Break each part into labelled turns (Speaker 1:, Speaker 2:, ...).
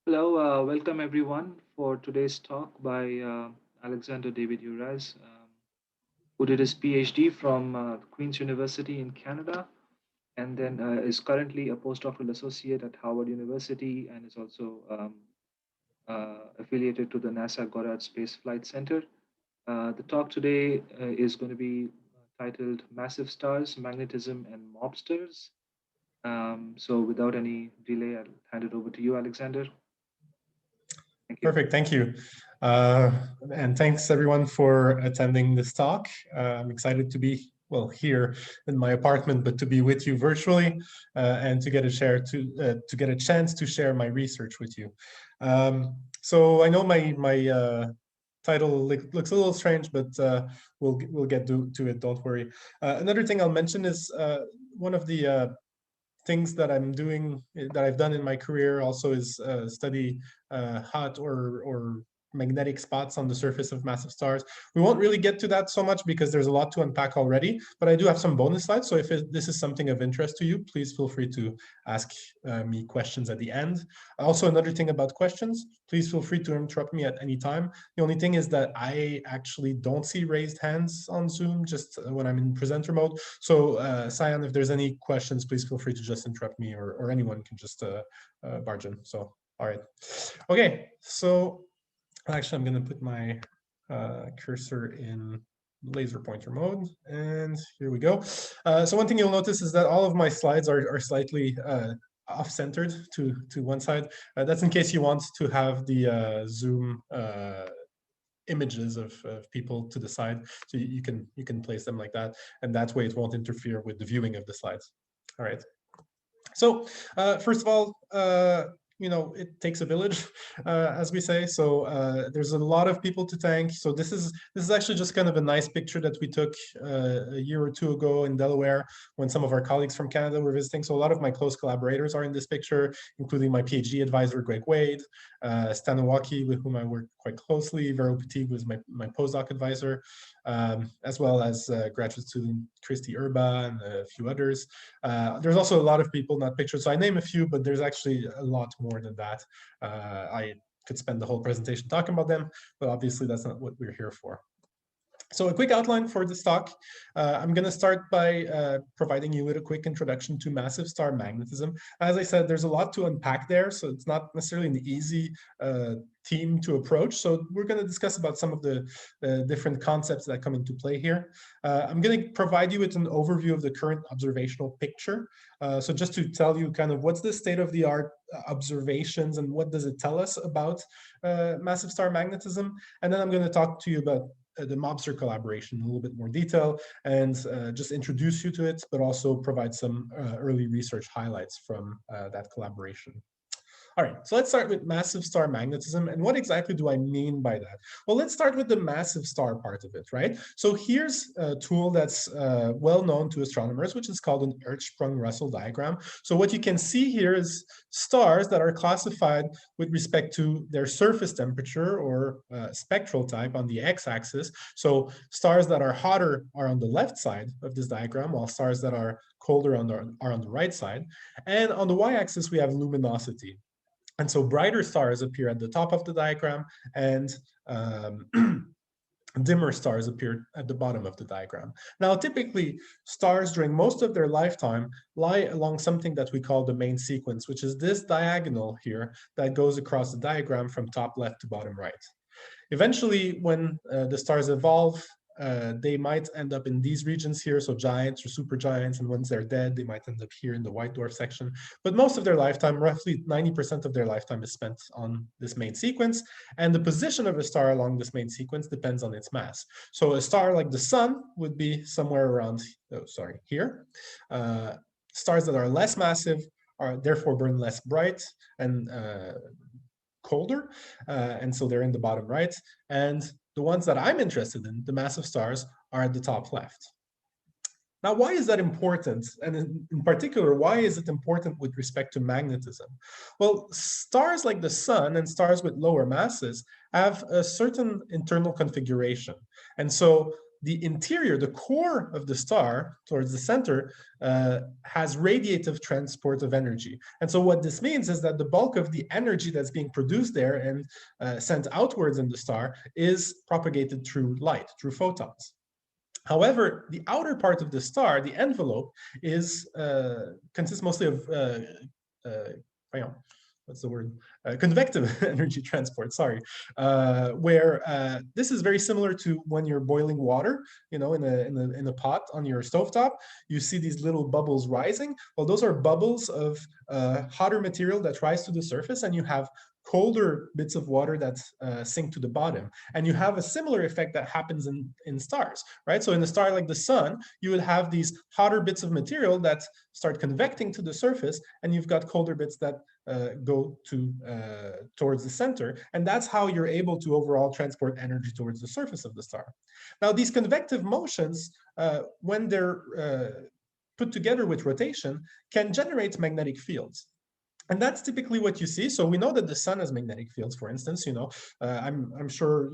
Speaker 1: Hello, welcome everyone for today's talk by Alexandre David-Uraz, who did his PhD from Queen's University in Canada, and then is currently a postdoctoral associate at Harvard University and is also affiliated to the NASA Goddard Space Flight Center. The talk today is going to be titled Massive Stars, Magnetism, and MOBSTERs. So without any delay, I'll hand it over to you, Alexander. Thank you.
Speaker 2: Perfect, thank you. Uh, and thanks everyone for attending this talk. I'm excited to be, well, here in my apartment, but to be with you virtually and to get a chance to share my research with you. So I know my title looks a little strange, but we'll get to it, don't worry. Another thing I'll mention is one of the things that I've done in my career also is study hot or magnetic spots on the surface of massive stars. We won't really get to that so much because there's a lot to unpack already, but I do have some bonus slides. So if this is something of interest to you, please feel free to ask me questions at the end. Also, another thing about questions, please feel free to interrupt me at any time. The only thing is that I actually don't see raised hands on Zoom, just when I'm in presenter mode. So Cyan, if there's any questions, please feel free to just interrupt me, or anyone can just barge in. So, all right. Okay, so actually, I'm going to put my cursor in laser pointer mode, and here we go. So one thing you'll notice is that all of my slides are slightly off-centered to one side. That's in case you want to have the Zoom images of people to the side, so you can place them like that, and that way it won't interfere with the viewing of the slides. All right. So first of all, it takes a village, as we say. So there's a lot of people to thank. So this is actually just kind of a nice picture that we took a year or two ago in Delaware when some of our colleagues from Canada were visiting. So a lot of my close collaborators are in this picture, including my PhD advisor, Greg Wade, Stan Owaki, with whom I work quite closely, Vero Petit was my postdoc advisor, as well as graduate student Christy Urba and a few others. There's also a lot of people not pictured, so I name a few, but there's actually a lot more than that. I could spend the whole presentation talking about them, but obviously that's not what we're here for. So a quick outline for this talk. I'm going to start by providing you with a quick introduction to massive star magnetism. As I said, there's a lot to unpack there, so it's not necessarily an easy theme to approach. So we're going to discuss about some of the different concepts that come into play here. I'm going to provide you with an overview of the current observational picture. So just to tell you kind of what's the state-of-the-art observations and what does it tell us about massive star magnetism. And then I'm going to talk to you about the MOBSTER collaboration in a little bit more detail and just introduce you to it, but also provide some early research highlights from that collaboration. All right, so let's start with massive star magnetism. And what exactly do I mean by that? Well, let's start with the massive star part of it, right? So here's a tool that's well known to astronomers, which is called an Hertzsprung-Russell diagram. So what you can see here is stars that are classified with respect to their surface temperature or spectral type on the x-axis. So stars that are hotter are on the left side of this diagram, while stars that are colder are on the right side. And on the y-axis, we have luminosity. And so brighter stars appear at the top of the diagram, and dimmer stars appear at the bottom of the diagram. Now, typically, stars during most of their lifetime lie along something that we call the main sequence, which is this diagonal here that goes across the diagram from top left to bottom right. Eventually, when the stars evolve, they might end up in these regions here, so giants or supergiants, and once they're dead, they might end up here in the white dwarf section. But most of their lifetime, roughly 90% of their lifetime, is spent on this main sequence, and the position of a star along this main sequence depends on its mass. So a star like the sun would be somewhere around, here. Stars that are less massive are therefore burn less bright and colder, and so they're in the bottom right. And the ones that I'm interested in, the massive stars, are at the top left. Now, why is that important? And in particular, why is it important with respect to magnetism? Well, stars like the sun and stars with lower masses have a certain internal configuration. And so the interior, the core of the star towards the center has radiative transport of energy. And so what this means is that the bulk of the energy that's being produced there and sent outwards in the star is propagated through light, through photons. However, the outer part of the star, the envelope, consists mostly of what's the word? Convective energy transport, sorry, where this is very similar to when you're boiling water, in a pot on your stovetop. You see these little bubbles rising. Well, those are bubbles of hotter material that rise to the surface, and you have colder bits of water that sink to the bottom. And you have a similar effect that happens in stars, right? So in a star like the sun, you would have these hotter bits of material that start convecting to the surface, and you've got colder bits that go towards the center. And that's how you're able to overall transport energy towards the surface of the star. Now, these convective motions, when they're put together with rotation, can generate magnetic fields. And that's typically what you see. So we know that the sun has magnetic fields, for instance. I'm sure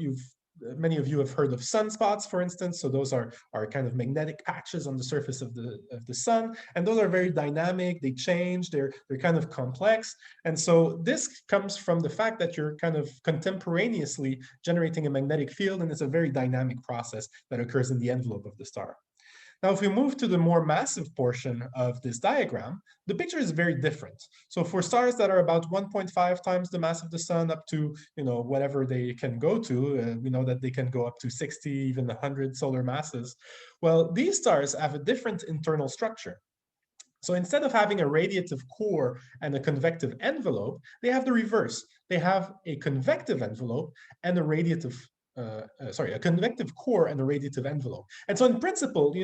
Speaker 2: many of you have heard of sunspots, for instance. So those are kind of magnetic patches on the surface of the sun, and those are very dynamic. They change. They're kind of complex. And so this comes from the fact that you're kind of contemporaneously generating a magnetic field, and it's a very dynamic process that occurs in the envelope of the star. Now, if we move to the more massive portion of this diagram, the picture is very different. So for stars that are about 1.5 times the mass of the sun, up to whatever they can go to, we know that they can go up to 60, even 100 solar masses. Well, these stars have a different internal structure. So instead of having a radiative core and a convective envelope, they have the reverse. They have a convective envelope and a a convective core and a radiative envelope. And so in principle,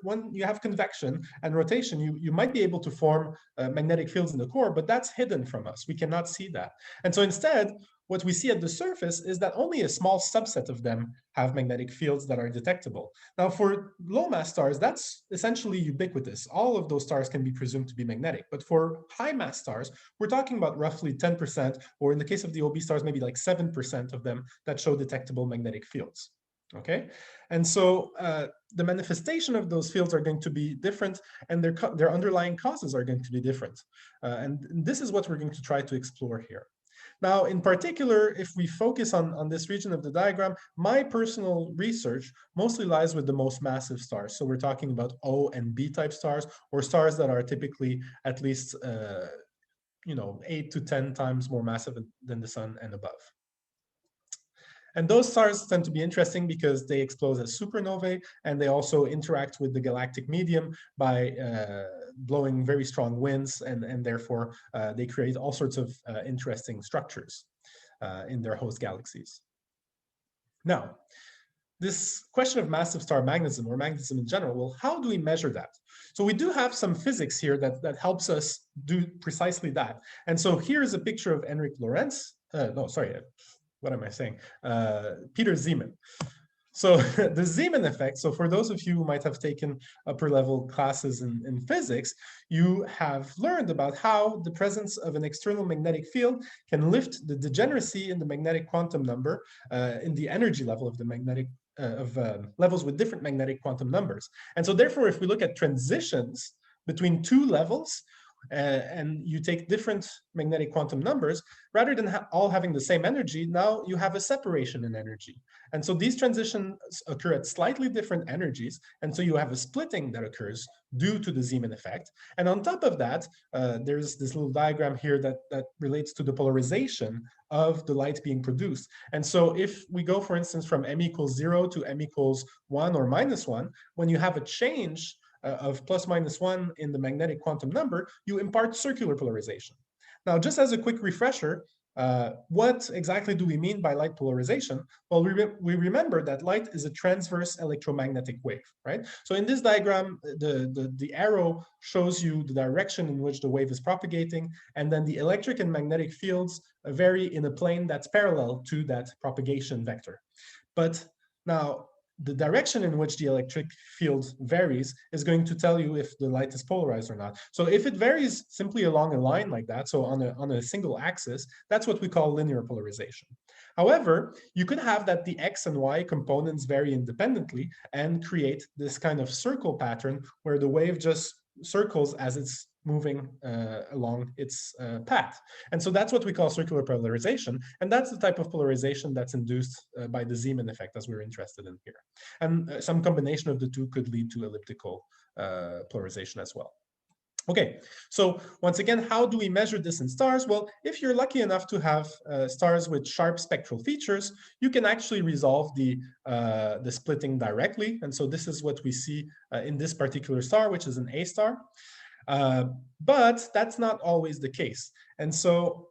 Speaker 2: when you have convection and rotation, you might be able to form magnetic fields in the core, but that's hidden from us. We cannot see that. And so instead, what we see at the surface is that only a small subset of them have magnetic fields that are detectable. Now, for low mass stars, that's essentially ubiquitous. All of those stars can be presumed to be magnetic. But for high mass stars, we're talking about roughly 10%, or in the case of the OB stars, maybe like 7% of them that show detectable magnetic fields. Okay, and so the manifestation of those fields are going to be different, and their underlying causes are going to be different. And this is what we're going to try to explore here. Now, in particular, if we focus on this region of the diagram, my personal research mostly lies with the most massive stars. So we're talking about O and B type stars, or stars that are typically at least 8 to 10 times more massive than the sun and above. And those stars tend to be interesting because they explode as supernovae, and they also interact with the galactic medium by blowing very strong winds, and therefore they create all sorts of interesting structures in their host galaxies. Now, this question of massive star magnetism, or magnetism in general, well, how do we measure that? So we do have some physics here that helps us do precisely that. And so here's a picture of Enric Lorentz. What am I saying? Peter Zeeman. So the Zeeman effect, so for those of you who might have taken upper level classes in physics, you have learned about how the presence of an external magnetic field can lift the degeneracy in the magnetic quantum number in the energy level of the magnetic levels with different magnetic quantum numbers. And so therefore, if we look at transitions between two levels, and you take different magnetic quantum numbers, rather than all having the same energy, now you have a separation in energy. And so these transitions occur at slightly different energies, and so you have a splitting that occurs due to the Zeeman effect. And on top of that, there's this little diagram here that relates to the polarization of the light being produced. And so if we go, for instance, from m equals 0 to m equals 1 or minus 1, when you have a change of plus minus 1 in the magnetic quantum number, you impart circular polarization. Now, just as a quick refresher, what exactly do we mean by light polarization? Well, we remember that light is a transverse electromagnetic wave, right? So in this diagram, the arrow shows you the direction in which the wave is propagating, and then the electric and magnetic fields vary in a plane that's parallel to that propagation vector. But now, the direction in which the electric field varies is going to tell you if the light is polarized or not. So if it varies simply along a line like that, so on a single axis, that's what we call linear polarization. However, you could have that the X and Y components vary independently and create this kind of circle pattern where the wave just circles as it's moving along its path. And so that's what we call circular polarization. And that's the type of polarization that's induced by the Zeeman effect, as we're interested in here. And some combination of the two could lead to elliptical polarization as well. Okay, so once again, how do we measure this in stars? Well, if you're lucky enough to have stars with sharp spectral features, you can actually resolve the splitting directly. And so this is what we see in this particular star, which is an A star. But that's not always the case. And so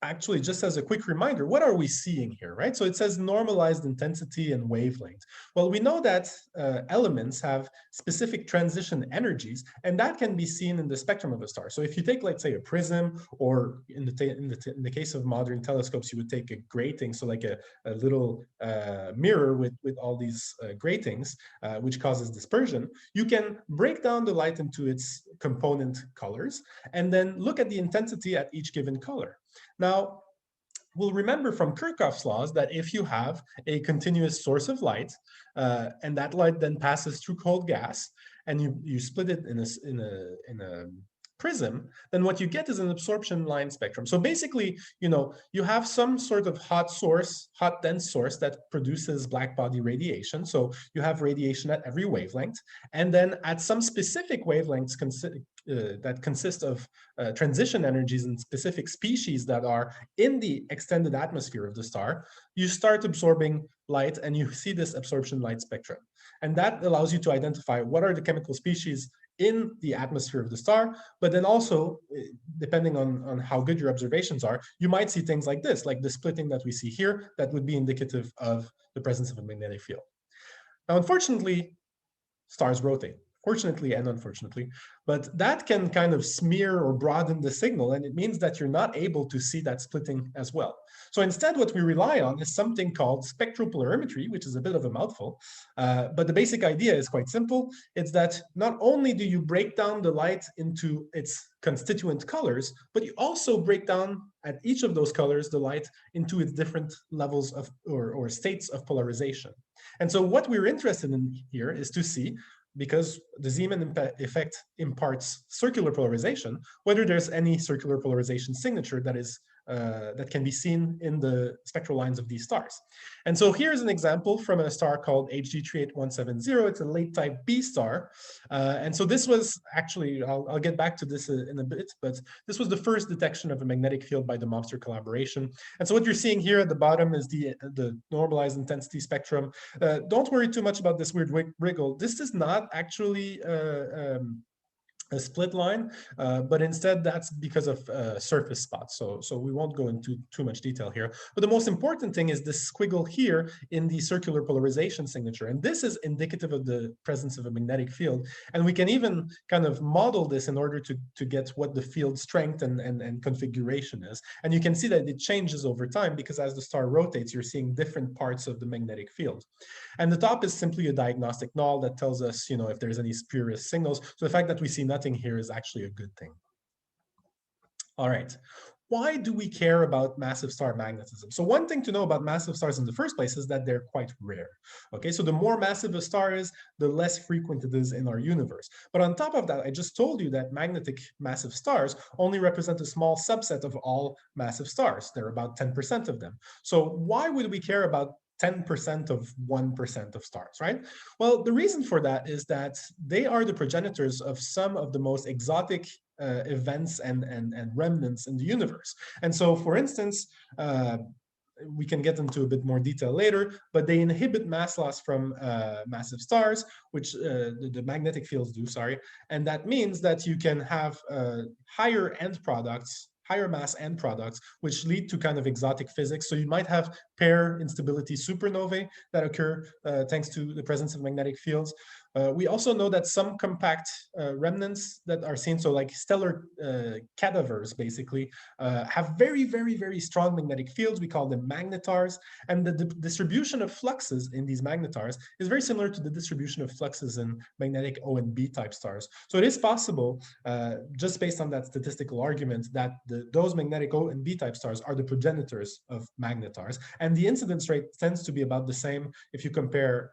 Speaker 2: actually, just as a quick reminder, what are we seeing here, right? So it says normalized intensity and wavelength. Well, we know that elements have specific transition energies, and that can be seen in the spectrum of a star. So if you take, let's say, a prism, or in the case of modern telescopes, you would take a grating, so like a little mirror with all these gratings, which causes dispersion. You can break down the light into its component colors, and then look at the intensity at each given color. Now, we'll remember from Kirchhoff's laws that if you have a continuous source of light, and that light then passes through cold gas, and you split it in a prism, then what you get is an absorption line spectrum. So basically, you have some sort of hot dense source that produces black body radiation. So you have radiation at every wavelength. And then at some specific wavelengths that consist of transition energies in specific species that are in the extended atmosphere of the star, you start absorbing light and you see this absorption light spectrum. And that allows you to identify what are the chemical species in the atmosphere of the star, but then also, depending on how good your observations are, you might see things like this, like the splitting that we see here, that would be indicative of the presence of a magnetic field. Now, unfortunately, stars rotate, fortunately and unfortunately, but that can kind of smear or broaden the signal, and it means that you're not able to see that splitting as well. So instead, what we rely on is something called spectral polarimetry, which is a bit of a mouthful, but the basic idea is quite simple. It's that not only do you break down the light into its constituent colors, but you also break down at each of those colors the light into its different levels of or states of polarization. And so what we're interested in here is to see, because the Zeeman effect imparts circular polarization, whether there's any circular polarization signature that can be seen in the spectral lines of these stars. And so here's an example from a star called HD 38170. It's a late type B star. And so this was actually, I'll get back to this in a bit, but this was the first detection of a magnetic field by the MOBSTER collaboration. And so what you're seeing here at the bottom is the normalized intensity spectrum. Don't worry too much about this weird wriggle. This is not actually a split line, but instead that's because of surface spots. So we won't go into too much detail here. But the most important thing is this squiggle here in the circular polarization signature. And this is indicative of the presence of a magnetic field. And we can even kind of model this in order to get what the field strength and configuration is. And you can see that it changes over time because as the star rotates, you're seeing different parts of the magnetic field. And the top is simply a diagnostic null that tells us, if there's any spurious signals. So the fact that we see nothing here is actually a good thing. All right. Why do we care about massive star magnetism? So one thing to know about massive stars in the first place is that they're quite rare. Okay, so the more massive a star is, the less frequent it is in our universe. But on top of that, I just told you that magnetic massive stars only represent a small subset of all massive stars. There are about 10% of them. So why would we care about 10% of 1% of stars, right? Well, the reason for that is that they are the progenitors of some of the most exotic events and remnants in the universe. And so, for instance, we can get into a bit more detail later, but they inhibit mass loss from massive stars, which the magnetic fields do, sorry. And that means that you can have higher mass end products, which lead to kind of exotic physics. So you might have pair instability supernovae that occur thanks to the presence of magnetic fields. We also know that some compact remnants that are seen, so like stellar cadavers basically, have very, very, very strong magnetic fields. We call them magnetars. And the distribution of fluxes in these magnetars is very similar to the distribution of fluxes in magnetic O and B type stars. So it is possible, just based on that statistical argument, that those magnetic O and B type stars are the progenitors of magnetars. And the incidence rate tends to be about the same if you compare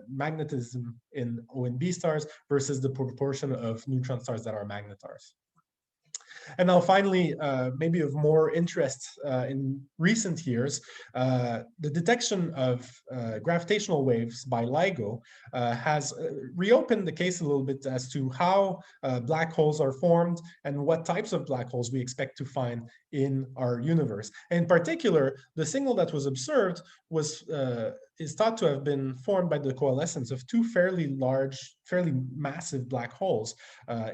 Speaker 2: magnetism in O and B stars versus the proportion of neutron stars that are magnetars. And now finally, maybe of more interest in recent years, the detection of gravitational waves by LIGO has reopened the case a little bit as to how black holes are formed and what types of black holes we expect to find in our universe. And in particular, the signal that was observed was is thought to have been formed by the coalescence of two fairly large, fairly massive black holes,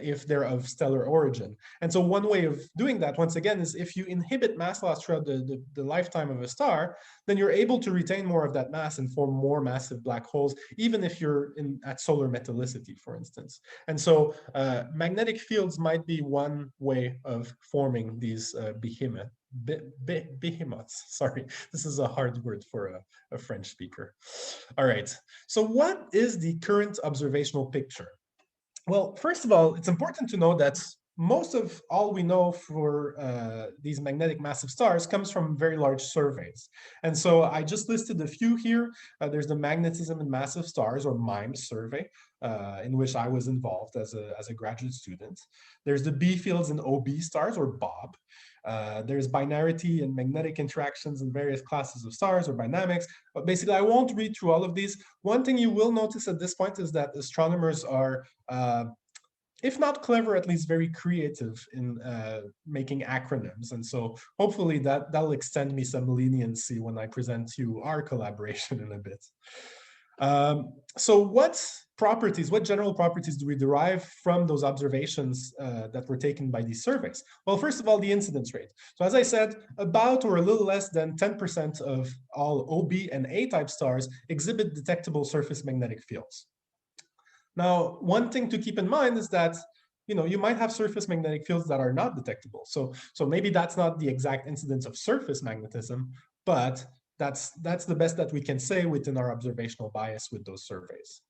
Speaker 2: if they're of stellar origin. And so one way of doing that, once again, is if you inhibit mass loss throughout the lifetime of a star, then you're able to retain more of that mass and form more massive black holes, even if you're at solar metallicity, for instance. And so magnetic fields might be one way of forming these behemoths. Sorry, this is a hard word for a French speaker. All right, so what is the current observational picture? Well, first of all, it's important to know that most of all we know for these magnetic massive stars comes from very large surveys. And so I just listed a few here. There's the Magnetism in Massive Stars, or MIMES survey, in which I was involved as a graduate student. There's the B fields in OB stars, or BOB. There's binarity and magnetic interactions in various classes of stars, or dynamics. But basically, I won't read through all of these. One thing you will notice at this point is that astronomers are if not clever, at least very creative in making acronyms. And so hopefully that'll extend me some leniency when I present to you our collaboration in a bit. So what general properties do we derive from those observations that were taken by these surveys? Well, first of all, the incidence rate. So as I said, about or a little less than 10% of all OB and A type stars exhibit detectable surface magnetic fields. Now, one thing to keep in mind is that you might have surface magnetic fields that are not detectable. So maybe that's not the exact incidence of surface magnetism, but that's the best that we can say within our observational bias with those surveys.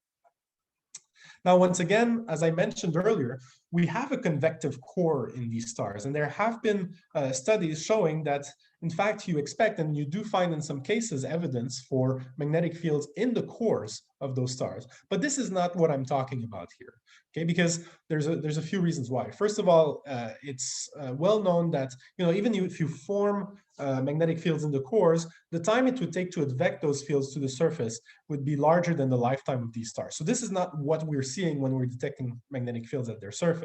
Speaker 2: Now, once again, as I mentioned earlier, we have a convective core in these stars, and there have been studies showing that, in fact, you expect, and you do find in some cases, evidence for magnetic fields in the cores of those stars. But this is not what I'm talking about here, okay? Because there's a few reasons why. First of all, it's well known that even if you form magnetic fields in the cores, the time it would take to advect those fields to the surface would be larger than the lifetime of these stars. So this is not what we're seeing when we're detecting magnetic fields at their surface.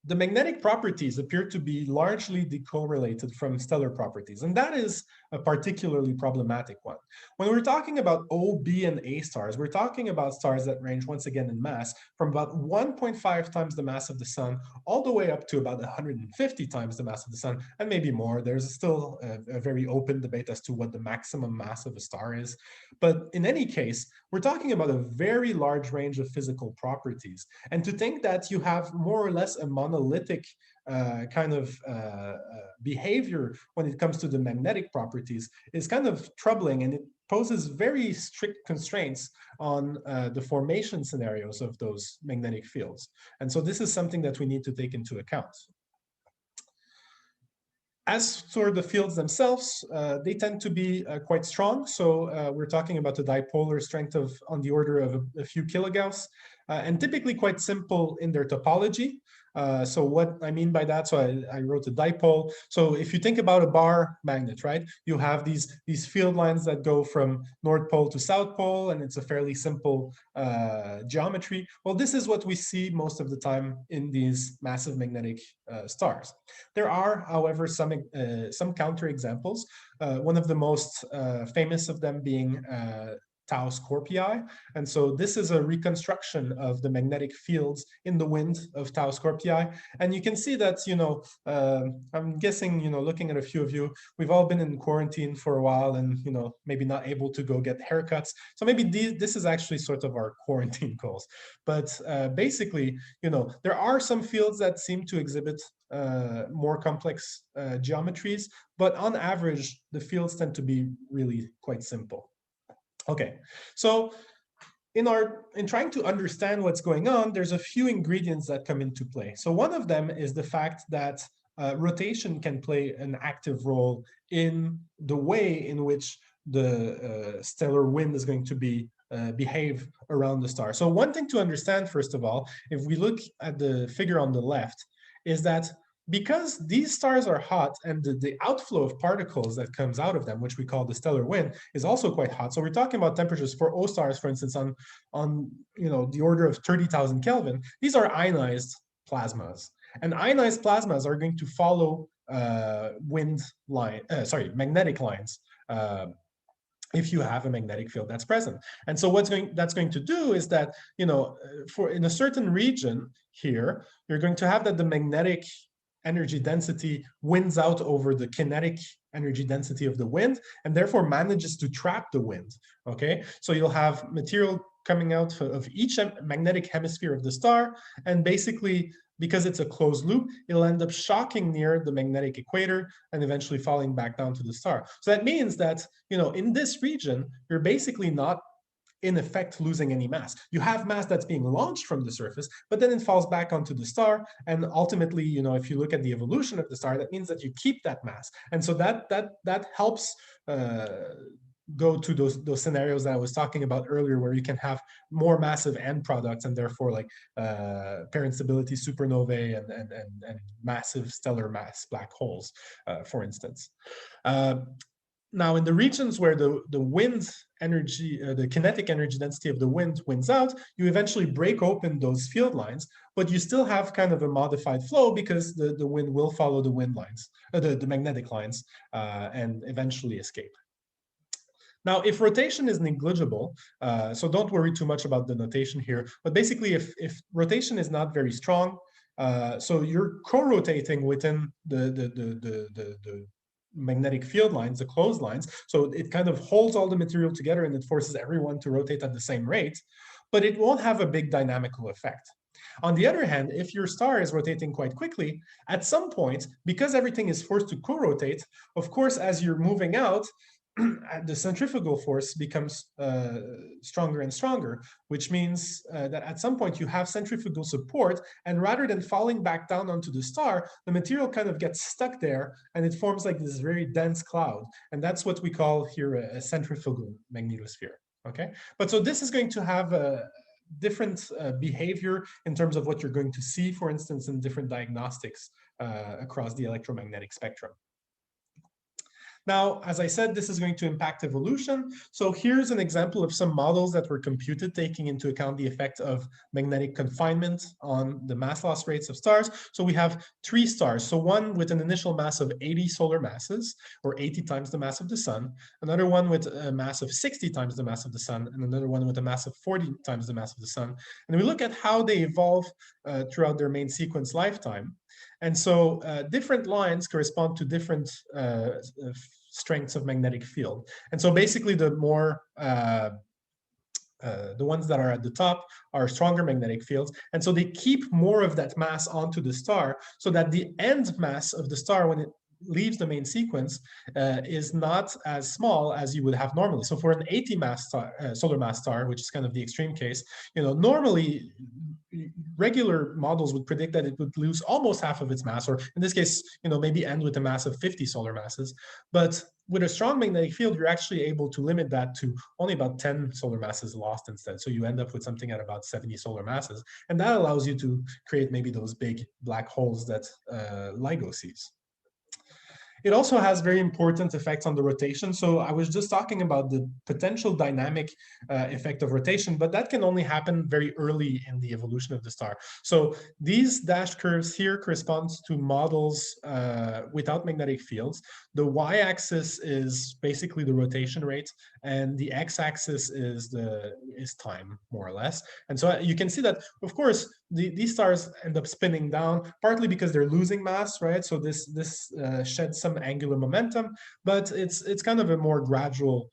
Speaker 2: The magnetic properties appear to be largely decorrelated from stellar properties, and that is a particularly problematic one. When we're talking about O, B, and A stars, we're talking about stars that range, once again, in mass from about 1.5 times the mass of the sun all the way up to about 150 times the mass of the sun, and maybe more. There's still a very open debate as to what the maximum mass of a star is. But in any case, we're talking about a very large range of physical properties. And to think that you have more or less a monolithic kind of behavior when it comes to the magnetic properties is kind of troubling, and it poses very strict constraints on the formation scenarios of those magnetic fields. And so this is something that we need to take into account. As for the fields themselves, they tend to be quite strong. So we're talking about a dipolar strength of on the order of a few kilogauss, and typically quite simple in their topology. So what I mean by that, so I wrote a dipole. So if you think about a bar magnet, right, you have these field lines that go from North Pole to South Pole, and it's a fairly simple geometry. Well, this is what we see most of the time in these massive magnetic stars. There are, however, some counterexamples. One of the most famous of them being tau Scorpii. And so this is a reconstruction of the magnetic fields in the wind of tau Scorpii. And you can see that, I'm guessing, looking at a few of you, we've all been in quarantine for a while and, maybe not able to go get haircuts. So maybe this is actually sort of our quarantine goals. But basically, there are some fields that seem to exhibit more complex geometries, but on average, the fields tend to be really quite simple. Okay, so in trying to understand what's going on, there's a few ingredients that come into play. So one of them is the fact that rotation can play an active role in the way in which the stellar wind is going to behave around the star. So one thing to understand, first of all, if we look at the figure on the left, is that because these stars are hot and the outflow of particles that comes out of them, which we call the stellar wind, is also quite hot. So we're talking about temperatures for O stars, for instance, on the order of 30,000 Kelvin. These are ionized plasmas. And ionized plasmas are going to follow magnetic lines if you have a magnetic field that's present. And so that's going to do is that, for in a certain region here, you're going to have that the magnetic energy density wins out over the kinetic energy density of the wind, and therefore manages to trap the wind, okay? So you'll have material coming out of each magnetic hemisphere of the star, and basically, because it's a closed loop, it'll end up shocking near the magnetic equator and eventually falling back down to the star. So that means that, in this region, you're basically not in effect losing any mass. You have mass that's being launched from the surface, but then it falls back onto the star. And ultimately, if you look at the evolution of the star, that means that you keep that mass. And so that helps go to those scenarios that I was talking about earlier, where you can have more massive end products and therefore like parent stability supernovae and massive stellar mass black holes, for instance. Now, in the regions where the wind energy, the kinetic energy density of the wind wins out, you eventually break open those field lines, but you still have kind of a modified flow because the wind will follow the wind lines, the magnetic lines, and eventually escape. Now, if rotation is negligible, so don't worry too much about the notation here, but basically if rotation is not very strong, so you're co-rotating within the magnetic field lines, the closed lines. So it kind of holds all the material together and it forces everyone to rotate at the same rate, but it won't have a big dynamical effect. On the other hand, if your star is rotating quite quickly, at some point, because everything is forced to co-rotate, of course, as you're moving out, the centrifugal force becomes stronger and stronger, which means that at some point you have centrifugal support, and rather than falling back down onto the star, the material kind of gets stuck there and it forms like this very dense cloud. And that's what we call here a centrifugal magnetosphere, okay? But so this is going to have a different behavior in terms of what you're going to see, for instance, in different diagnostics across the electromagnetic spectrum. Now, as I said, this is going to impact evolution. So here's an example of some models that were computed taking into account the effect of magnetic confinement on the mass loss rates of stars. So we have 3 stars. So one with an initial mass of 80 solar masses, or 80 times the mass of the sun, another one with a mass of 60 times the mass of the sun, and another one with a mass of 40 times the mass of the sun. And we look at how they evolve throughout their main sequence lifetime. And so different lines correspond to different strengths of magnetic field. And so basically the more, the ones that are at the top are stronger magnetic fields. And so they keep more of that mass onto the star so that the end mass of the star, when it leaves the main sequence, is not as small as you would have normally. So for an 80 mass star, solar mass star, which is kind of the extreme case, normally regular models would predict that it would lose almost half of its mass, or in this case, maybe end with a mass of 50 solar masses. But with a strong magnetic field, you're actually able to limit that to only about 10 solar masses lost instead. So you end up with something at about 70 solar masses. And that allows you to create maybe those big black holes that LIGO sees. It also has very important effects on the rotation. So I was just talking about the potential dynamic effect of rotation, but that can only happen very early in the evolution of the star. So these dashed curves here correspond to models without magnetic fields. The y-axis is basically the rotation rate, and the x-axis is time, more or less. And so you can see that, of course, these stars end up spinning down, partly because they're losing mass, right? So this sheds some angular momentum, but it's kind of a more gradual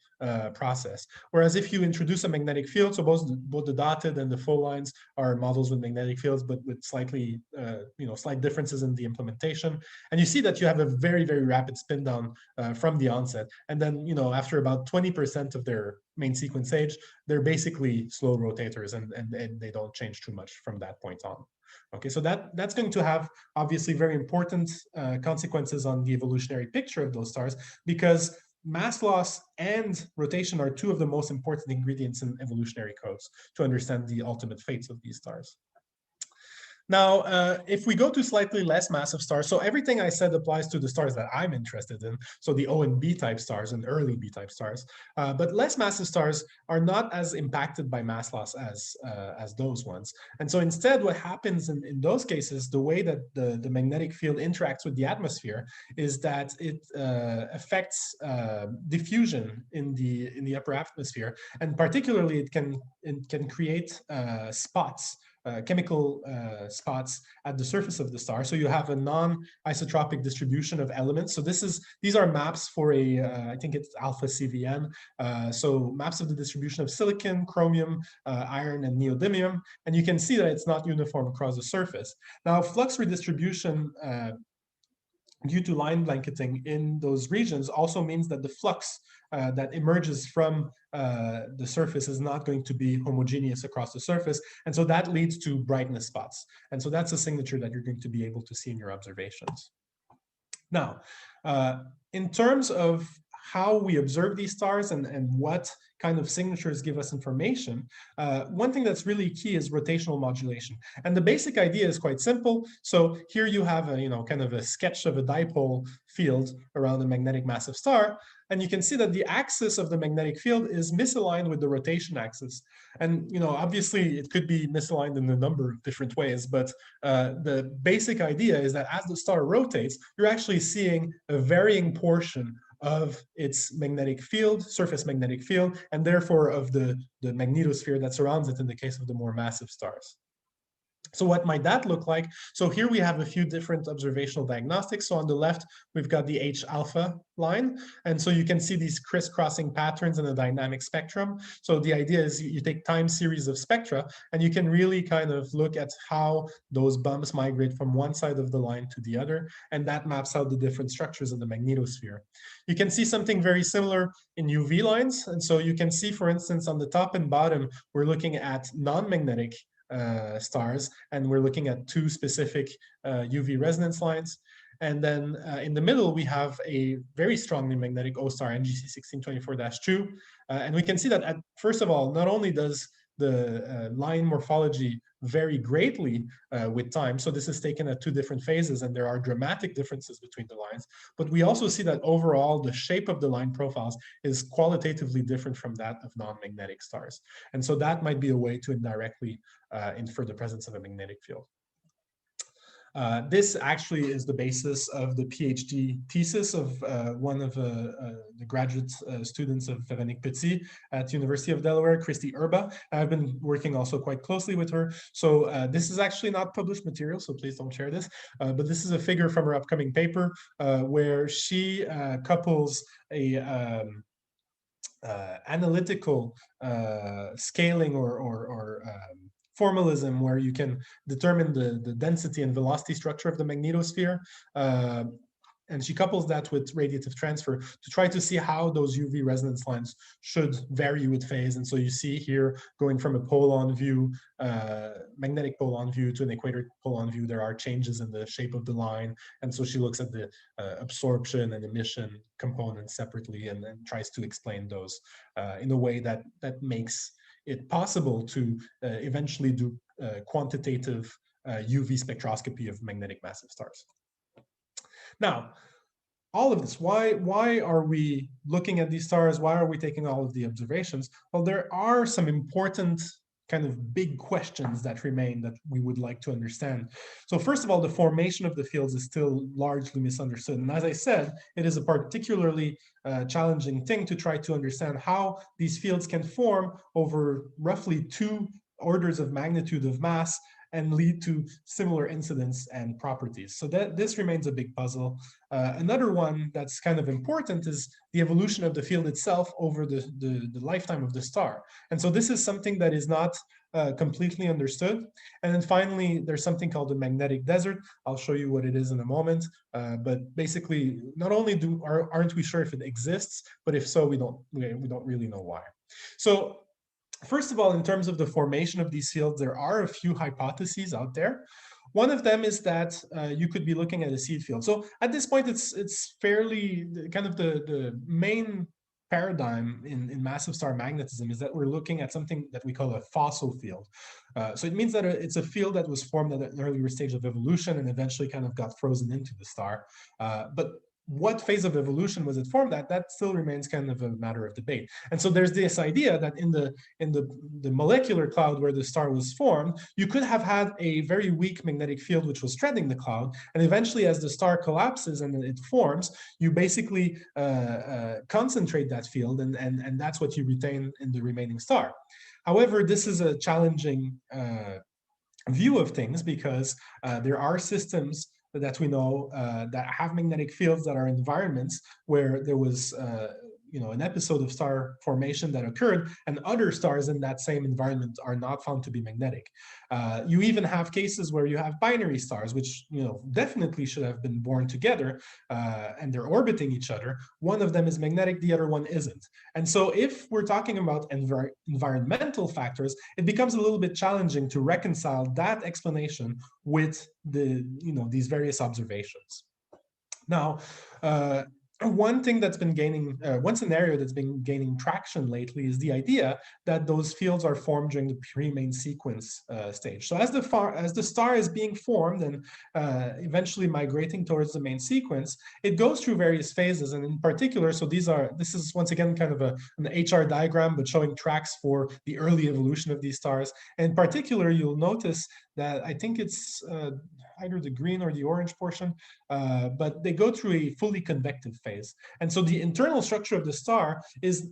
Speaker 2: process. Whereas if you introduce a magnetic field, so both the dotted and the full lines are models with magnetic fields, but with slightly, slight differences in the implementation. And you see that you have a very, very rapid spin down from the onset. And then, after about 20% of their main sequence age, they're basically slow rotators, and they don't change too much from that point on. Okay, so that's going to have obviously very important consequences on the evolutionary picture of those stars, because mass loss and rotation are two of the most important ingredients in evolutionary codes to understand the ultimate fates of these stars. Now, if we go to slightly less massive stars, so everything I said applies to the stars that I'm interested in, so the O and B type stars and early B type stars, but less massive stars are not as impacted by mass loss as those ones. And so instead, what happens in those cases, the way that the magnetic field interacts with the atmosphere is that it affects diffusion in the upper atmosphere, and particularly it can create spots. Chemical spots at the surface of the star. So you have a non-isotropic distribution of elements. So these are maps for I think it's alpha CVN. So maps of the distribution of silicon, chromium, iron, and neodymium. And you can see that it's not uniform across the surface. Now, flux redistribution due to line blanketing in those regions also means that the flux that emerges from the surface is not going to be homogeneous across the surface. And so that leads to brightness spots. And so that's a signature that you're going to be able to see in your observations. Now, in terms of how we observe these stars and what kind of signatures give us information, one thing that's really key is rotational modulation. And the basic idea is quite simple. So here you have a, kind of a sketch of a dipole field around a magnetic massive star. And you can see that the axis of the magnetic field is misaligned with the rotation axis. And, obviously it could be misaligned in a number of different ways, but the basic idea is that as the star rotates, you're actually seeing a varying portion of its magnetic field, surface magnetic field, and therefore of the magnetosphere that surrounds it in the case of the more massive stars. So what might that look like? So here we have a few different observational diagnostics. So on the left, we've got the H alpha line. And so you can see these crisscrossing patterns in a dynamic spectrum. So the idea is you take time series of spectra, and you can really kind of look at how those bumps migrate from one side of the line to the other. And that maps out the different structures of the magnetosphere. You can see something very similar in UV lines. And so you can see, for instance, on the top and bottom, we're looking at non-magnetic stars, and we're looking at two specific UV resonance lines. And then in the middle, we have a very strongly magnetic O star, NGC 1624-2. And we can see that, first of all, not only does the line morphology vary greatly with time, so this is taken at two different phases, and there are dramatic differences between the lines, but we also see that overall the shape of the line profiles is qualitatively different from that of non-magnetic stars. And so that might be a way to indirectly infer the presence of a magnetic field. This actually is the basis of the PhD thesis of one of the graduate students of Véronique Petit at University of Delaware, Christy Erba. I've been working also quite closely with her. So this is actually not published material, so please don't share this. But this is a figure from her upcoming paper where she couples a analytical scaling or formalism where you can determine the density and velocity structure of the magnetosphere. And she couples that with radiative transfer to try to see how those UV resonance lines should vary with phase. And so you see here, going from a pole-on view, magnetic pole-on view to an equator pole-on view, there are changes in the shape of the line. And so she looks at the absorption and emission components separately and then tries to explain those in a way that makes it possible to eventually do quantitative UV spectroscopy of magnetic massive stars. Now, all of this, why are we looking at these stars? Why are we taking all of the observations? Well, there are some important kind of big questions that remain that we would like to understand. So first of all, the formation of the fields is still largely misunderstood. And as I said, it is a particularly challenging thing to try to understand how these fields can form over roughly 2 orders of magnitude of mass and lead to similar incidents and properties. So that this remains a big puzzle. Another one that's kind of important is the evolution of the field itself over the lifetime of the star. And so this is something that is not completely understood. And then finally, there's something called the magnetic desert. I'll show you what it is in a moment. But basically, not only aren't we sure if it exists, but if so, we don't really know why. So first of all, in terms of the formation of these fields, there are a few hypotheses out there. One of them is that you could be looking at a seed field. So at this point, it's fairly kind of the main paradigm in massive star magnetism is that we're looking at something that we call a fossil field. So it means that it's a field that was formed at an earlier stage of evolution and eventually kind of got frozen into the star. But what phase of evolution was it formed at? That still remains kind of a matter of debate. And so there's this idea that in the molecular cloud where the star was formed, you could have had a very weak magnetic field which was threading the cloud, and eventually as the star collapses and it forms, you basically concentrate that field, and that's what you retain in the remaining star. However, this is a challenging view of things because there are systems that we know that have magnetic fields that are environments where there was an episode of star formation that occurred, and other stars in that same environment are not found to be magnetic. You even have cases where you have binary stars, which definitely should have been born together, and they're orbiting each other. One of them is magnetic, the other one isn't. And so if we're talking about environmental factors, it becomes a little bit challenging to reconcile that explanation with these various observations. Now, one thing that's been gaining, one scenario that's been gaining traction lately is the idea that those fields are formed during the pre-main sequence stage. So as the star is being formed and eventually migrating towards the main sequence, it goes through various phases. And in particular, so this is once again kind of an HR diagram, but showing tracks for the early evolution of these stars. And in particular, you'll notice that I think it's either the green or the orange portion, but they go through a fully convective phase. And so the internal structure of the star is,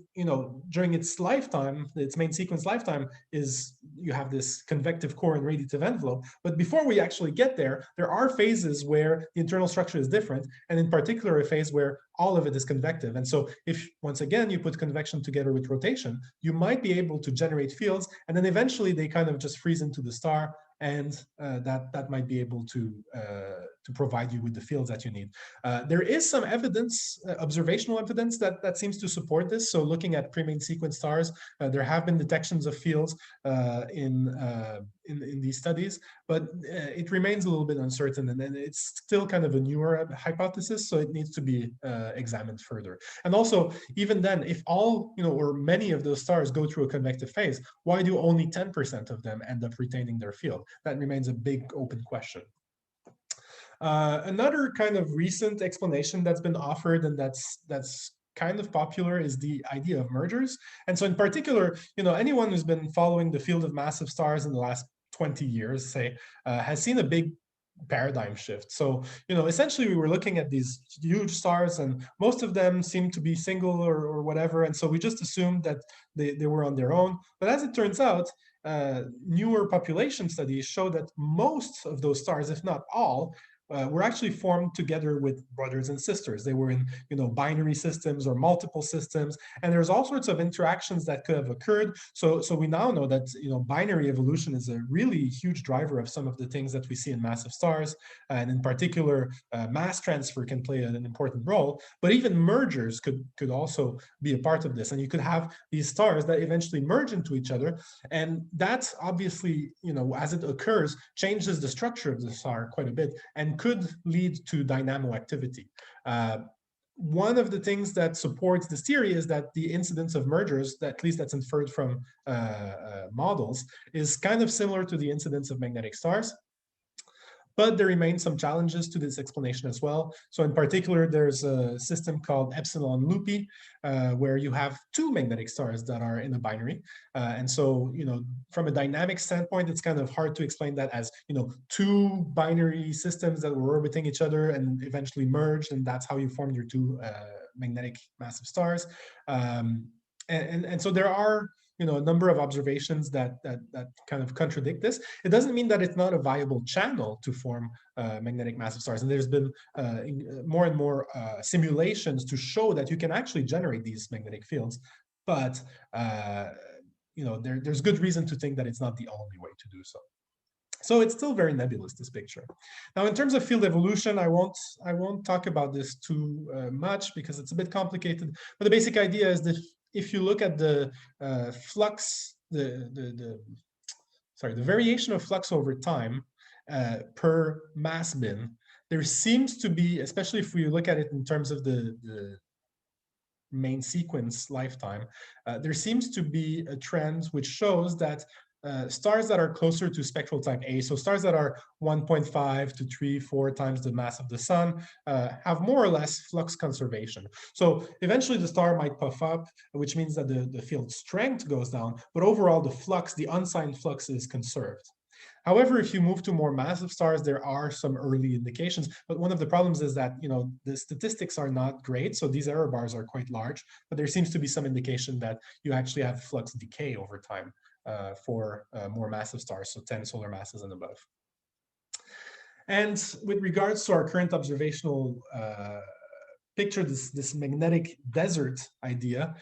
Speaker 2: during its lifetime, its main sequence lifetime, is you have this convective core and radiative envelope. But before we actually get there, there are phases where the internal structure is different, and in particular, a phase where all of it is convective. And so if, once again, you put convection together with rotation, you might be able to generate fields, and then eventually they kind of just freeze into the star, and that might be able to provide you with the fields that you need. There is some evidence, observational evidence that seems to support this. So looking at pre-main sequence stars, there have been detections of fields in these studies, but it remains a little bit uncertain, and then it's still kind of a newer hypothesis, so it needs to be examined further. And also, even then, if all, or many of those stars go through a convective phase, why do only 10% of them end up retaining their field? That remains a big open question. Another kind of recent explanation that's been offered, and that's kind of popular, is the idea of mergers. And so in particular, anyone who's been following the field of massive stars in the last 20 years, say, has seen a big paradigm shift. So, essentially we were looking at these huge stars, and most of them seemed to be single or whatever. And so we just assumed that they were on their own. But as it turns out, newer population studies show that most of those stars, if not all, were actually formed together with brothers and sisters. They were in, binary systems or multiple systems, and there's all sorts of interactions that could have occurred. So we now know that, binary evolution is a really huge driver of some of the things that we see in massive stars, and in particular, mass transfer can play an important role. But even mergers could also be a part of this, and you could have these stars that eventually merge into each other, and that obviously, as it occurs, changes the structure of the star quite a bit, and could lead to dynamo activity. One of the things that supports this theory is that the incidence of mergers, at least that's inferred from models, is kind of similar to the incidence of magnetic stars. But there remain some challenges to this explanation as well. So in particular, there's a system called epsilon loopy, where you have two magnetic stars that are in a binary. And so, from a dynamic standpoint, it's kind of hard to explain that as, two binary systems that were orbiting each other and eventually merged, and that's how you formed your two magnetic massive stars. And so there are a number of observations that kind of contradict this. It doesn't mean that it's not a viable channel to form magnetic massive stars. And there's been more and more simulations to show that you can actually generate these magnetic fields. But there's good reason to think that it's not the only way to do so. So it's still very nebulous, this picture. Now, in terms of field evolution, I won't talk about this too much because it's a bit complicated. But the basic idea is that if you look at the flux, the variation of flux over time per mass bin, there seems to be, especially if we look at it in terms of the main sequence lifetime, there seems to be a trend which shows that stars that are closer to spectral type A, so stars that are 1.5 to 3, 4 times the mass of the sun, have more or less flux conservation. So eventually the star might puff up, which means that the field strength goes down, but overall the flux, the unsigned flux, is conserved. However, if you move to more massive stars, there are some early indications, but one of the problems is that the statistics are not great, so these error bars are quite large, but there seems to be some indication that you actually have flux decay over time for more massive stars, so 10 solar masses and above. And with regards to our current observational picture, this magnetic desert idea,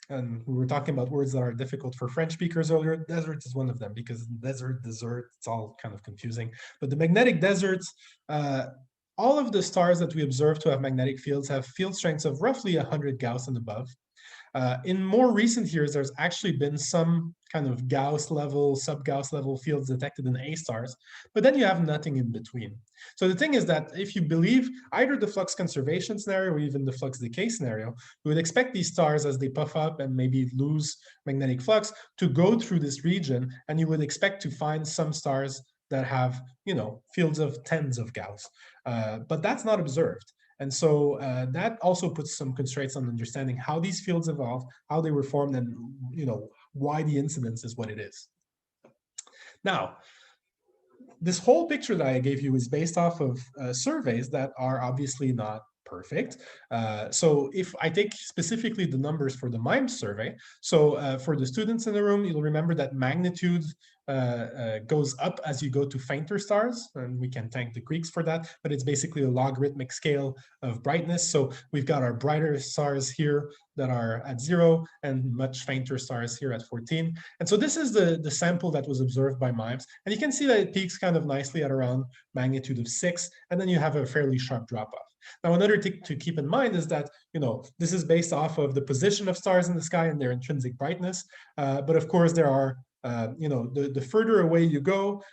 Speaker 2: and we were talking about words that are difficult for French speakers earlier. Desert is one of them because desert, it's all kind of confusing. But the magnetic deserts, all of the stars that we observe to have magnetic fields have field strengths of roughly 100 Gauss and above. In more recent years, there's actually been some kind of Gauss level, sub-Gauss level fields detected in A stars, but then you have nothing in between. So the thing is that if you believe either the flux conservation scenario or even the flux decay scenario, we would expect these stars as they puff up and maybe lose magnetic flux to go through this region, and you would expect to find some stars that have, fields of tens of Gauss, but that's not observed. And so that also puts some constraints on understanding how these fields evolved, how they were formed, and why the incidence is what it is. Now, this whole picture that I gave you is based off of surveys that are obviously not perfect. So if I take specifically the numbers for the MIMES survey, so for the students in the room, you'll remember that magnitude goes up as you go to fainter stars, and we can thank the Greeks for that, but it's basically a logarithmic scale of brightness. So we've got our brighter stars here that are at 0 and much fainter stars here at 14. And so this is the sample that was observed by MIMES. And you can see that it peaks kind of nicely at around magnitude of 6, and then you have a fairly sharp drop off. Now, another thing to keep in mind is that, this is based off of the position of stars in the sky and their intrinsic brightness. But of course, there are the further away you go,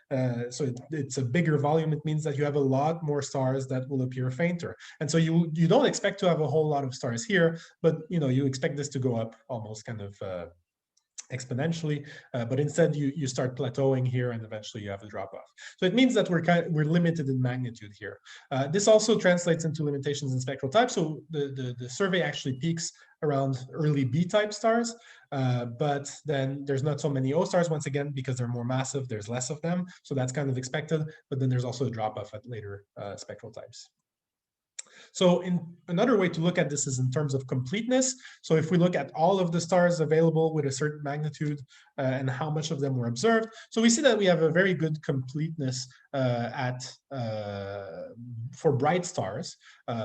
Speaker 2: so it's a bigger volume, it means that you have a lot more stars that will appear fainter. And so you don't expect to have a whole lot of stars here, but you expect this to go up almost kind of exponentially, but instead you start plateauing here and eventually you have a drop off. So it means that we're limited in magnitude here. This also translates into limitations in spectral type. So the survey actually peaks around early B-type stars, but then there's not so many O stars once again because they're more massive, there's less of them. So that's kind of expected, but then there's also a drop off at later spectral types. So another way to look at this is in terms of completeness. So if we look at all of the stars available with a certain magnitude and how much of them were observed, so we see that we have a very good completeness for bright stars.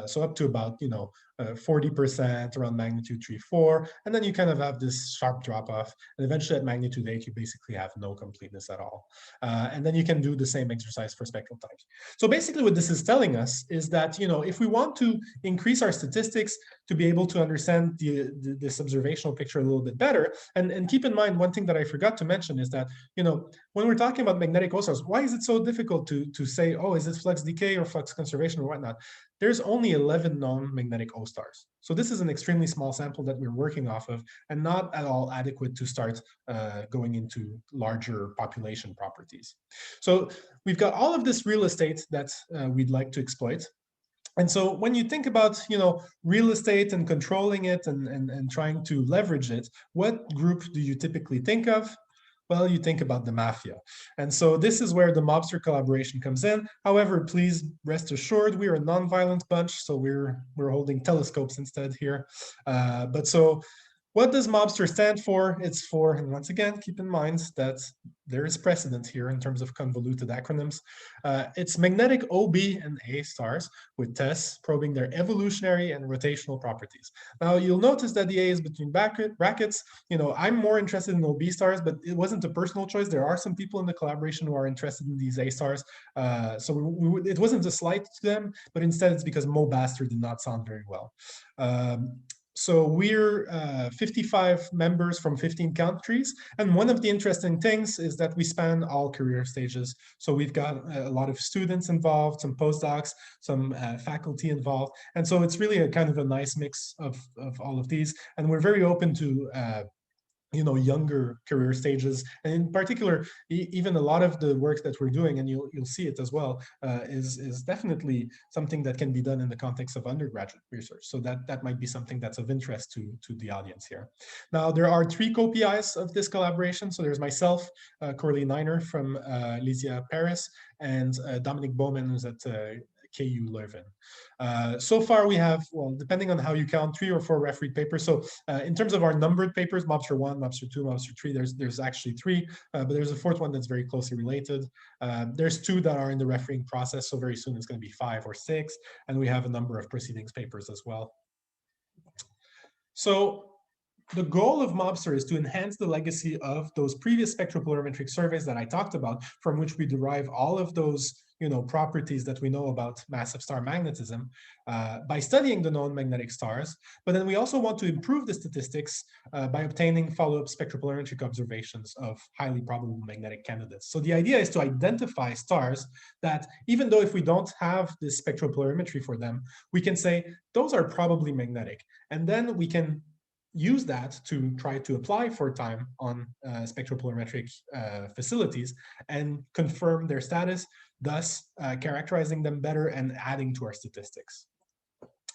Speaker 2: So up to about 40% around magnitude 3, 4, and then you kind of have this sharp drop off, and eventually at magnitude 8 you basically have no completeness at all. And then you can do the same exercise for spectral types. So basically what this is telling us is that if we want to increase our statistics to be able to understand this observational picture a little bit better, and keep in mind one thing that I I forgot to mention is that, when we're talking about magnetic O-stars, why is it so difficult to say, oh, is this flux decay or flux conservation or whatnot? There's only 11 known magnetic O-stars. So this is an extremely small sample that we're working off of, and not at all adequate to start going into larger population properties. So we've got all of this real estate that we'd like to exploit. And so when you think about, real estate and controlling it and trying to leverage it, what group do you typically think of? Well, you think about the mafia. And so this is where the mobster collaboration comes in. However, please rest assured, we are a non-violent bunch, so we're holding telescopes instead here. But so what does MOBSTER stand for? It's for, and once again, keep in mind that there is precedent here in terms of convoluted acronyms. It's magnetic OB and A stars with TESS probing their evolutionary and rotational properties. Now, you'll notice that the A is between brackets. I'm more interested in OB stars, but it wasn't a personal choice. There are some people in the collaboration who are interested in these A stars. So it wasn't a slight to them, but instead it's because MOBSTER did not sound very well. So we're 55 members from 15 countries. And one of the interesting things is that we span all career stages. So we've got a lot of students involved, some postdocs, some faculty involved. And so it's really a kind of a nice mix of all of these. And we're very open to younger career stages, and in particular, even a lot of the work that we're doing, and you'll see it as well, is definitely something that can be done in the context of undergraduate research. So that might be something that's of interest to the audience here. Now, there are 3 co-PIs of this collaboration. So there's myself, Corley Niner from Lysia Paris, and Dominic Bowman, who's at KU Leuven. So far we have, well, depending on how you count, 3 or 4 refereed papers. So in terms of our numbered papers, MOBSTER 1, MOBSTER 2, MOBSTER 3, there's actually 3, but there's a 4th one that's very closely related. There's 2 that are in the refereeing process, so very soon it's going to be 5 or 6, and we have a number of proceedings papers as well. So the goal of MOBSTER is to enhance the legacy of those previous spectropolarimetric surveys that I talked about, from which we derive all of those properties that we know about massive star magnetism by studying the known magnetic stars. But then we also want to improve the statistics by obtaining follow-up spectropolarimetric observations of highly probable magnetic candidates. So the idea is to identify stars that, even though if we don't have this spectropolarimetry for them, we can say those are probably magnetic. And then we can use that to try to apply for time on spectropolarimetric facilities and confirm their status, thus characterizing them better and adding to our statistics.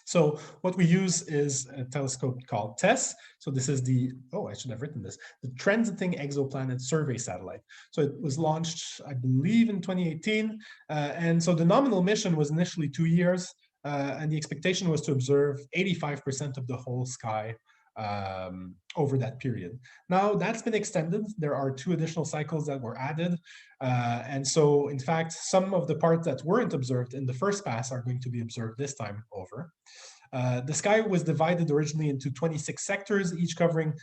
Speaker 2: So what we use is a telescope called TESS. So this is the, I should have written this, the Transiting Exoplanet Survey Satellite. So it was launched, I believe, in 2018. And so the nominal mission was initially 2 years, and the expectation was to observe 85% of the whole sky over that period. Now that's been extended. There are 2 additional cycles that were added. And so in fact, some of the parts that weren't observed in the first pass are going to be observed this time over. The sky was divided originally into 26 sectors, each covering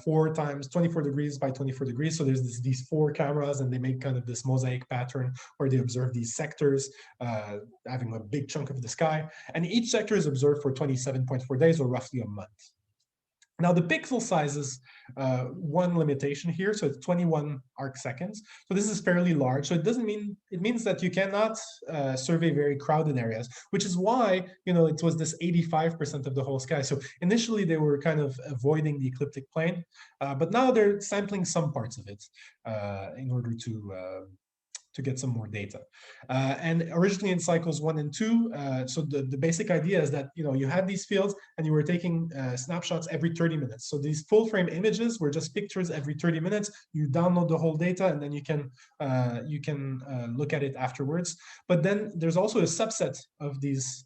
Speaker 2: 4 times 24 degrees by 24 degrees. So there's these 4 cameras, and they make kind of this mosaic pattern where they observe these sectors, having a big chunk of the sky. And each sector is observed for 27.4 days, or roughly a month. Now, the pixel size is one limitation here, so it's 21 arc seconds. So this is fairly large. So it means that you cannot survey very crowded areas, which is why it was this 85% of the whole sky. So initially they were kind of avoiding the ecliptic plane, but now they're sampling some parts of it in order to get some more data. And originally in cycles 1 and 2, so the basic idea is that you had these fields and you were taking snapshots every 30 minutes. So these full frame images were just pictures every 30 minutes. You download the whole data, and then you can look at it afterwards. But then there's also a subset of these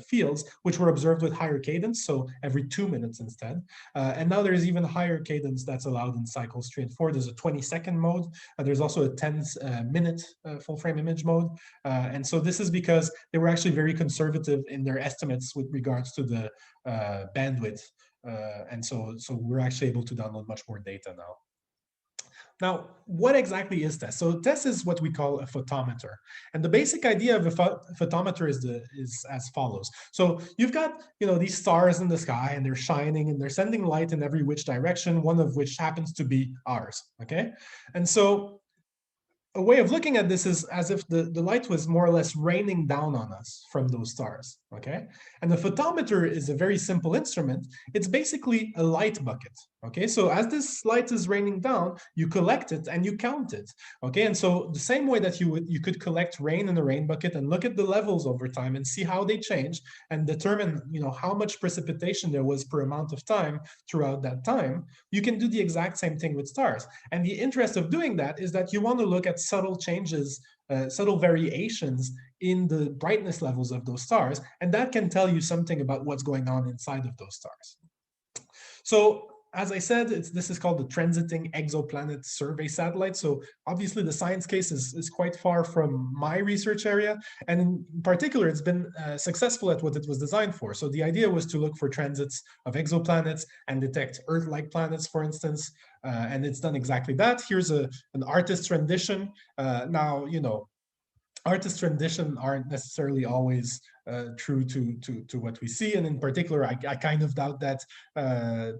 Speaker 2: fields which were observed with higher cadence, so every 2 minutes instead. And now there's even higher cadence that's allowed in cycles 3 and 4. There's a 20-second mode. There's also a 10-minute full frame image mode. And so this is because they were actually very conservative in their estimates with regards to the bandwidth. And so we're actually able to download much more data now. Now, what exactly is TESS? So TESS is what we call a photometer. And the basic idea of a photometer is as follows. So you've got, these stars in the sky, and they're shining and they're sending light in every which direction, one of which happens to be ours, okay? And so a way of looking at this is as if the light was more or less raining down on us from those stars, okay? And the photometer is a very simple instrument. It's basically a light bucket, okay? So as this light is raining down, you collect it and you count it, okay? And so the same way that you could collect rain in a rain bucket and look at the levels over time and see how they change and determine, how much precipitation there was per amount of time throughout that time, you can do the exact same thing with stars. And the interest of doing that is that you want to look at subtle changes, subtle variations in the brightness levels of those stars, and that can tell you something about what's going on inside of those stars. So as I said, this is called the Transiting Exoplanet Survey Satellite. So obviously the science case is quite far from my research area. And in particular, it's been successful at what it was designed for. So the idea was to look for transits of exoplanets and detect Earth-like planets, for instance. And it's done exactly that. Here's an artist's rendition. Now, artist rendition aren't necessarily always true to what we see. And in particular, I kind of doubt that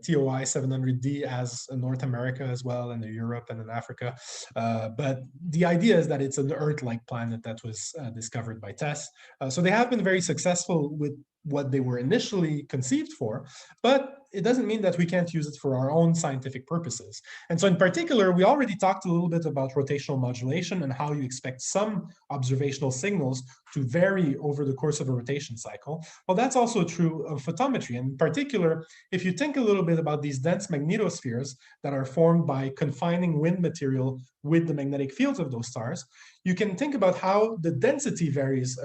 Speaker 2: TOI 700D as North America as well, and Europe and in Africa. But the idea is that it's an Earth-like planet that was discovered by TESS. So they have been very successful with what they were initially conceived for, but it doesn't mean that we can't use it for our own scientific purposes. And so in particular, we already talked a little bit about rotational modulation and how you expect some observational signals to vary over the course of a rotation cycle. Well, that's also true of photometry. And in particular, if you think a little bit about these dense magnetospheres that are formed by confining wind material with the magnetic fields of those stars, you can think about how the density varies,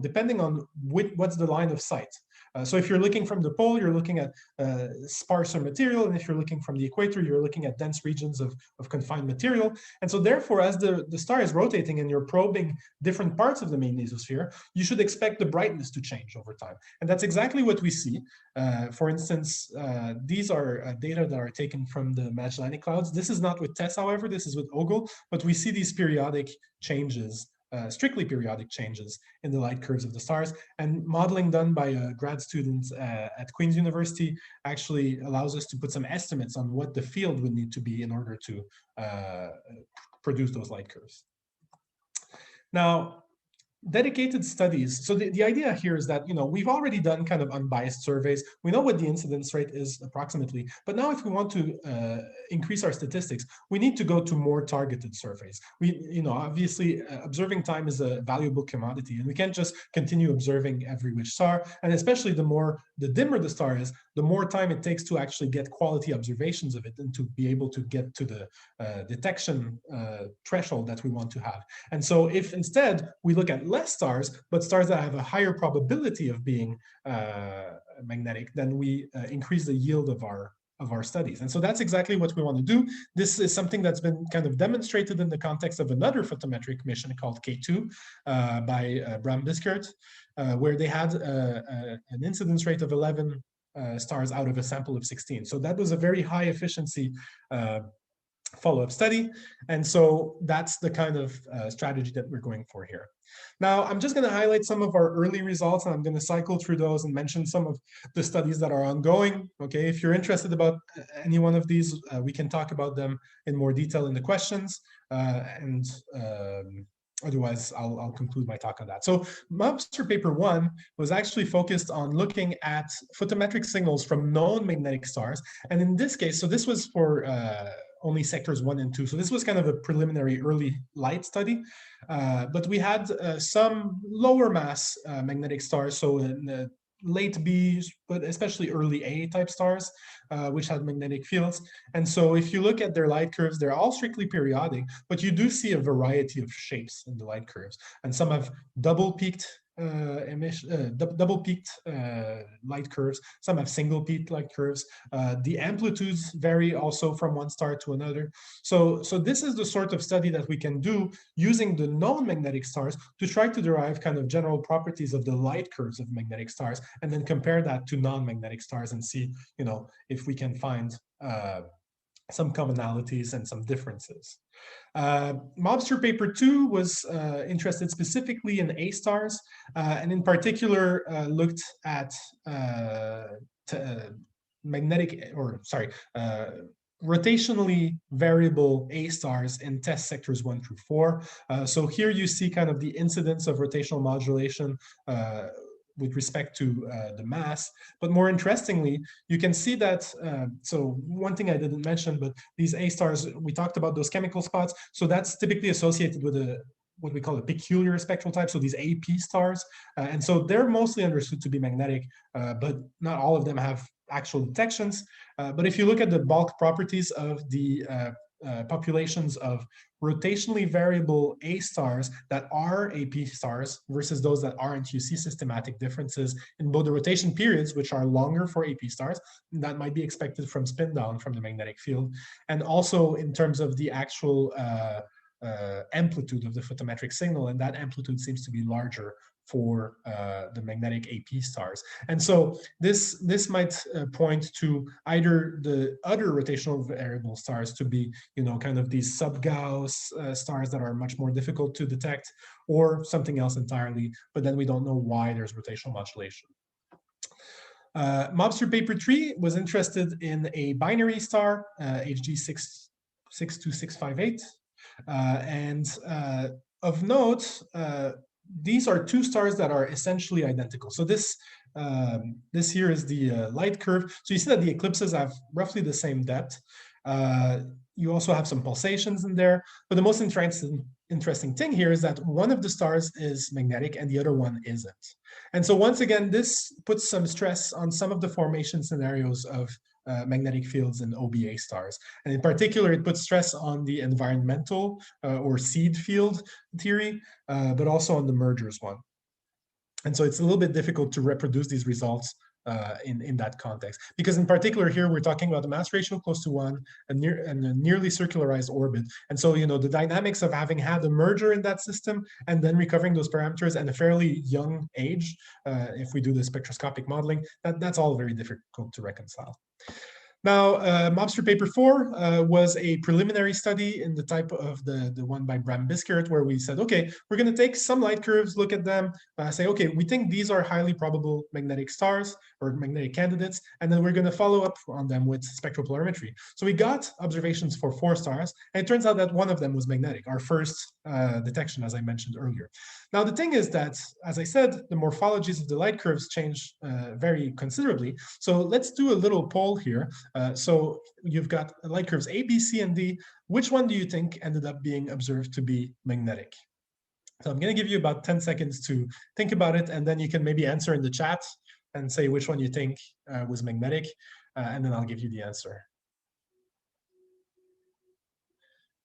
Speaker 2: depending on what's the line of sight. So if you're looking from the pole, you're looking at sparser material. And if you're looking from the equator, you're looking at dense regions of confined material. And so therefore, as the star is rotating and you're probing different parts of the magnetosphere, you should expect the brightness to change over time. And that's exactly what we see. For instance, these are data that are taken from the Magellanic Clouds. This is not with TESS, however, this is with OGLE, but we see these periodic changes, strictly periodic changes in the light curves of the stars. And modeling done by a grad student at Queen's University actually allows us to put some estimates on what the field would need to be in order to produce those light curves. Now, dedicated studies. So the idea here is that, we've already done kind of unbiased surveys. We know what the incidence rate is approximately, but now if we want to increase our statistics, we need to go to more targeted surveys. Obviously observing time is a valuable commodity, and we can't just continue observing every which star. And especially the dimmer the star is, the more time it takes to actually get quality observations of it and to be able to get to the detection threshold that we want to have. And so if instead we look at less stars, but stars that have a higher probability of being magnetic, then we increase the yield of our studies. And so that's exactly what we want to do. This is something that's been kind of demonstrated in the context of another photometric mission called K2 by Bram Biskert, where they had an incidence rate of 11 stars out of a sample of 16. So that was a very high efficiency follow-up study. And so that's the kind of strategy that we're going for here. Now, I'm just going to highlight some of our early results, and I'm going to cycle through those and mention some of the studies that are ongoing. Okay, if you're interested about any one of these, we can talk about them in more detail in the questions. Otherwise, I'll conclude my talk on that. So MOBSTER paper 1 was actually focused on looking at photometric signals from known magnetic stars. And in this case, so this was for only sectors 1 and 2. So this was kind of a preliminary early light study. But we had some lower mass magnetic stars, so in the late B, but especially early A type stars, which had magnetic fields. And so if you look at their light curves, they're all strictly periodic, but you do see a variety of shapes in the light curves. And some have double peaked light curves. Some have single peak light curves. The amplitudes vary also from one star to another. So this is the sort of study that we can do using the known magnetic stars to try to derive kind of general properties of the light curves of magnetic stars, and then compare that to non-magnetic stars and see, if we can find some commonalities and some differences. Mobster paper 2 was interested specifically in A stars, and in particular looked at magnetic, or sorry, rotationally variable A stars in test sectors 1 through 4. So here you see kind of the incidence of rotational modulation with respect to the mass. But more interestingly, you can see that, so one thing I didn't mention, but these A stars, we talked about those chemical spots. So that's typically associated with what we call a peculiar spectral type, so these AP stars. And so they're mostly understood to be magnetic, but not all of them have actual detections. But if you look at the bulk properties of the populations of rotationally variable A stars that are AP stars versus those that aren't, you see systematic differences in both the rotation periods, which are longer for AP stars, that might be expected from spin down from the magnetic field, and also in terms of the actual amplitude of the photometric signal, and that amplitude seems to be larger for the magnetic AP stars. And so this might point to either the other rotational variable stars to be, kind of these sub-Gauss stars that are much more difficult to detect, or something else entirely, but then we don't know why there's rotational modulation. Mobster paper 3 was interested in a binary star, HG 62658. And of note, these are two stars that are essentially identical. So this here is the light curve. So you see that the eclipses have roughly the same depth. You also have some pulsations in there. But the most interesting thing here is that one of the stars is magnetic and the other one isn't. And so once again, this puts some stress on some of the formation scenarios of magnetic fields in OBA stars. And in particular, it puts stress on the environmental or seed field theory, but also on the mergers one. And so it's a little bit difficult to reproduce these results in that context. Because in particular here, we're talking about a mass ratio close to 1 and a nearly circularized orbit. And so, the dynamics of having had a merger in that system and then recovering those parameters at a fairly young age, if we do the spectroscopic modeling, that's all very difficult to reconcile. Now, MOBSTER paper 4 was a preliminary study in the type of the one by Bram Biscuit, where we said, okay, we're going to take some light curves, look at them, say, okay, we think these are highly probable magnetic stars or magnetic candidates, and then we're going to follow up on them with spectropolarimetry. So we got observations for 4 stars, and it turns out that one of them was magnetic, our first detection, as I mentioned earlier. Now, the thing is that, as I said, the morphologies of the light curves change very considerably. So let's do a little poll here. So you've got light curves A, B, C, and D. Which one do you think ended up being observed to be magnetic? So I'm going to give you about 10 seconds to think about it, and then you can maybe answer in the chat and say which one you think was magnetic, and then I'll give you the answer.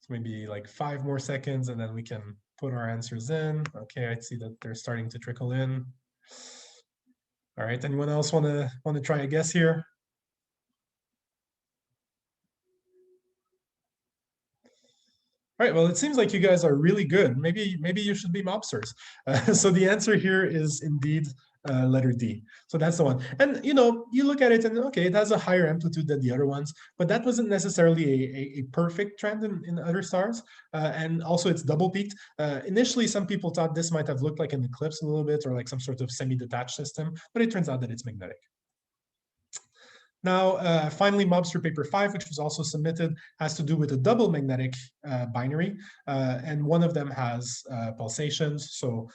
Speaker 2: So maybe like 5 more seconds, and then we can put our answers in. Okay, I see that they're starting to trickle in. All right, anyone else want to try a guess here? All right, well, it seems like you guys are really good. Maybe you should be MOBSTERs. So the answer here is indeed letter D. So that's the one. And you look at it and okay, it has a higher amplitude than the other ones, but that wasn't necessarily a perfect trend in other stars. And also it's double peaked. Initially, some people thought this might have looked like an eclipse a little bit or like some sort of semi-detached system, but it turns out that it's magnetic. Now, finally, MOBSTER paper 5, which was also submitted, has to do with a double magnetic binary, and one of them has pulsations. So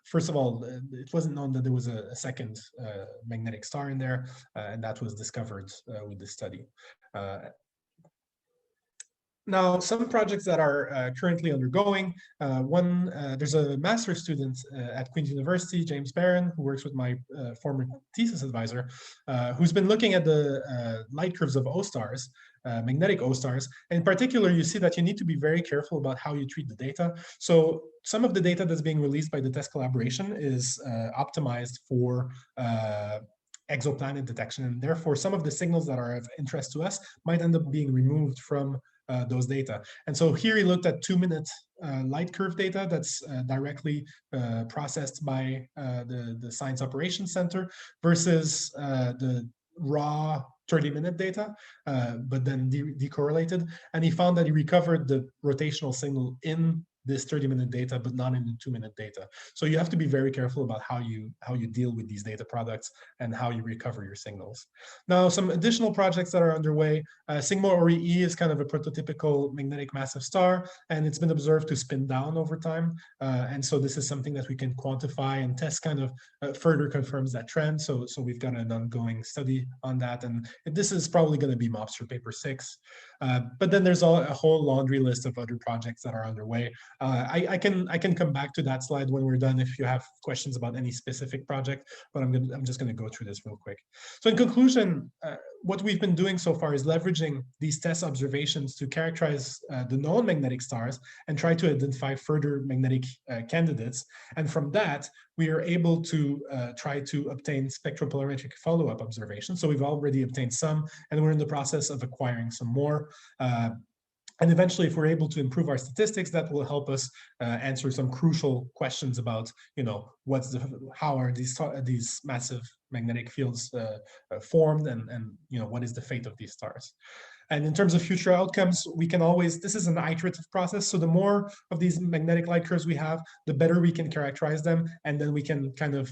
Speaker 2: first of all, it wasn't known that there was a second magnetic star in there, and that was discovered with this study. Now, some projects that are currently undergoing, there's a master's student at Queen's University, James Barron, who works with my former thesis advisor, who's been looking at the light curves of O-stars, magnetic O-stars. In particular, you see that you need to be very careful about how you treat the data. So some of the data that's being released by the test collaboration is optimized for exoplanet detection, and therefore some of the signals that are of interest to us might end up being removed from those data. And so here he looked at 2-minute light curve data that's directly processed by the Science Operations Center versus the raw 30-minute data, but then decorrelated. And he found that he recovered the rotational signal in this 30-minute data, but not in the 2-minute data. So you have to be very careful about how you deal with these data products and how you recover your signals. Now, some additional projects that are underway. Sigma Ori E is kind of a prototypical magnetic massive star, and it's been observed to spin down over time. And so this is something that we can quantify, and test kind of further confirms that trend. So we've got an ongoing study on that, and this is probably going to be MOBSTER paper 6. But then there's a whole laundry list of other projects that are underway. I can come back to that slide when we're done if you have questions about any specific project, but I'm just going to go through this real quick. So in conclusion, what we've been doing so far is leveraging these test observations to characterize the known magnetic stars and try to identify further magnetic candidates. And from that, we are able to try to obtain spectropolarimetric follow-up observations. So we've already obtained some, and we're in the process of acquiring some more. And eventually, if we're able to improve our statistics, that will help us answer some crucial questions about, how are these massive magnetic fields formed, and what is the fate of these stars. And in terms of future outcomes, we can always, this is an iterative process. So the more of these magnetic light curves we have, the better we can characterize them. And then we can kind of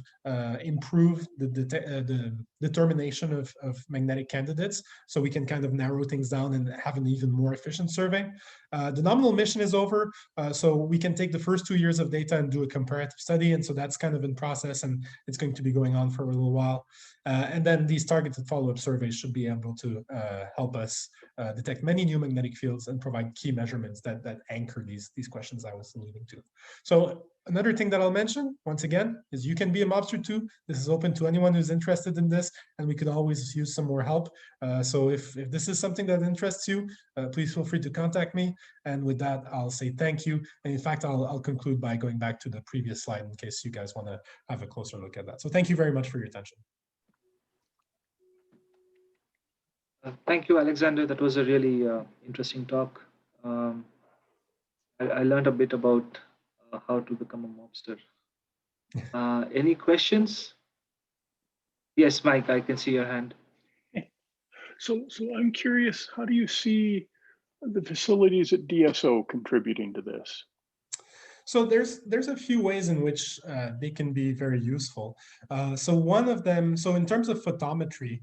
Speaker 2: improve the determination of magnetic candidates. So we can kind of narrow things down and have an even more efficient survey. The nominal mission is over. So we can take the first 2 years of data and do a comparative study. And so that's kind of in process, and it's going to be going on for a little while. And then these targeted follow-up surveys should be able to help us detect many new magnetic fields and provide key measurements that anchor these questions I was alluding to. So another thing that I'll mention, once again, is you can be a MOBSTER too. This is open to anyone who's interested in this, and we could always use some more help. So if this is something that interests you, please feel free to contact me. And with that, I'll say thank you. And in fact, I'll conclude by going back to the previous slide in case you guys want to have a closer look at that. So thank you very much for your attention.
Speaker 1: Thank you, Alexander. That was a really interesting talk. I learned a bit about how to become a mobster. Any questions? Yes, Mike, I can see your hand.
Speaker 3: So I'm curious, how do you see the facilities at DSO contributing to this?
Speaker 2: So there's a few ways in which they can be very useful. So one of them, so in terms of photometry,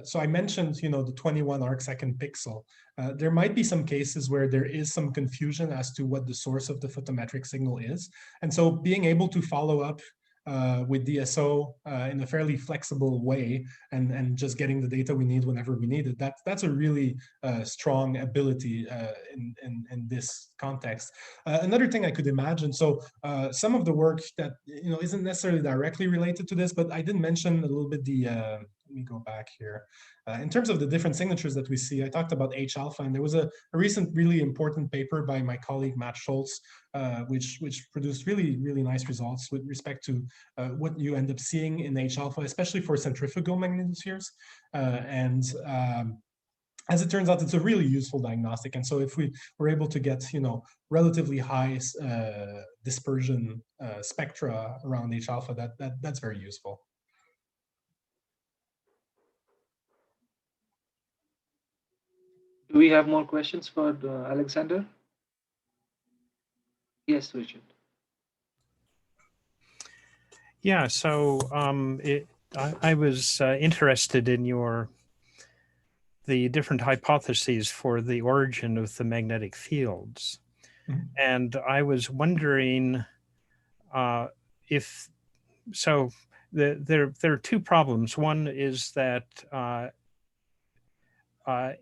Speaker 2: so I mentioned, the 21 arcsecond pixel. There might be some cases where there is some confusion as to what the source of the photometric signal is. And so being able to follow up with DSO in a fairly flexible way and just getting the data we need whenever we need it, that's a really strong ability in this context. Another thing I could imagine, so some of the work that isn't necessarily directly related to this, but I did mention a little bit the let me go back here. In terms of the different signatures that we see, I talked about H alpha, and there was a recent really important paper by my colleague Matt Schultz, which produced really, really nice results with respect to what you end up seeing in H alpha, especially for centrifugal magnetospheres. As it turns out, it's a really useful diagnostic. And so if we were able to get, relatively high dispersion spectra around H alpha, that's very useful.
Speaker 1: Do we have more questions for Alexander? Yes, Richard.
Speaker 4: Yeah, so I was interested in the different hypotheses for the origin of the magnetic fields. Mm-hmm. And I was wondering there are two problems. One is that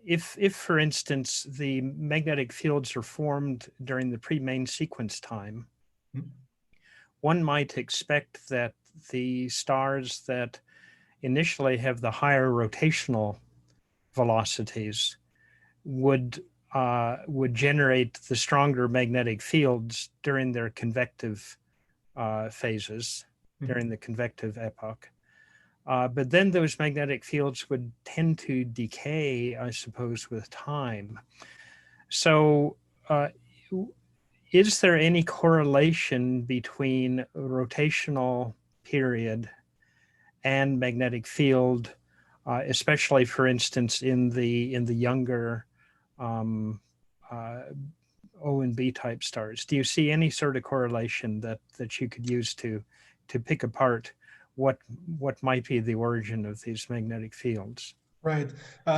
Speaker 4: if, for instance, the magnetic fields are formed during the pre-main sequence time, mm-hmm. one might expect that the stars that initially have the higher rotational velocities would generate the stronger magnetic fields during their convective phases, mm-hmm. during the convective epoch. But then those magnetic fields would tend to decay, I suppose, with time. So is there any correlation between rotational period and magnetic field especially, for instance, in the younger O and B type stars. Do you see any sort of correlation that you could use to pick apart what might be the origin of these magnetic fields?
Speaker 2: Right.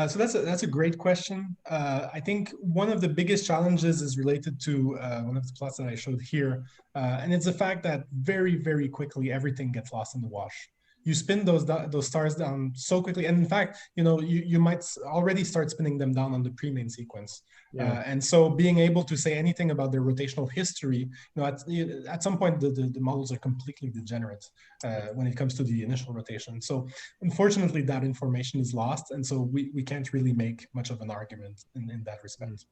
Speaker 2: So that's a great question. I think one of the biggest challenges is related to one of the plots that I showed here, and it's the fact that very, very quickly everything gets lost in the wash. You spin those stars down so quickly, and in fact, you might already start spinning them down on the pre-main sequence.
Speaker 4: Yeah.
Speaker 2: And so, being able to say anything about their rotational history, at some point the models are completely degenerate when it comes to the initial rotation. So, unfortunately, that information is lost, and so we can't really make much of an argument in that respect.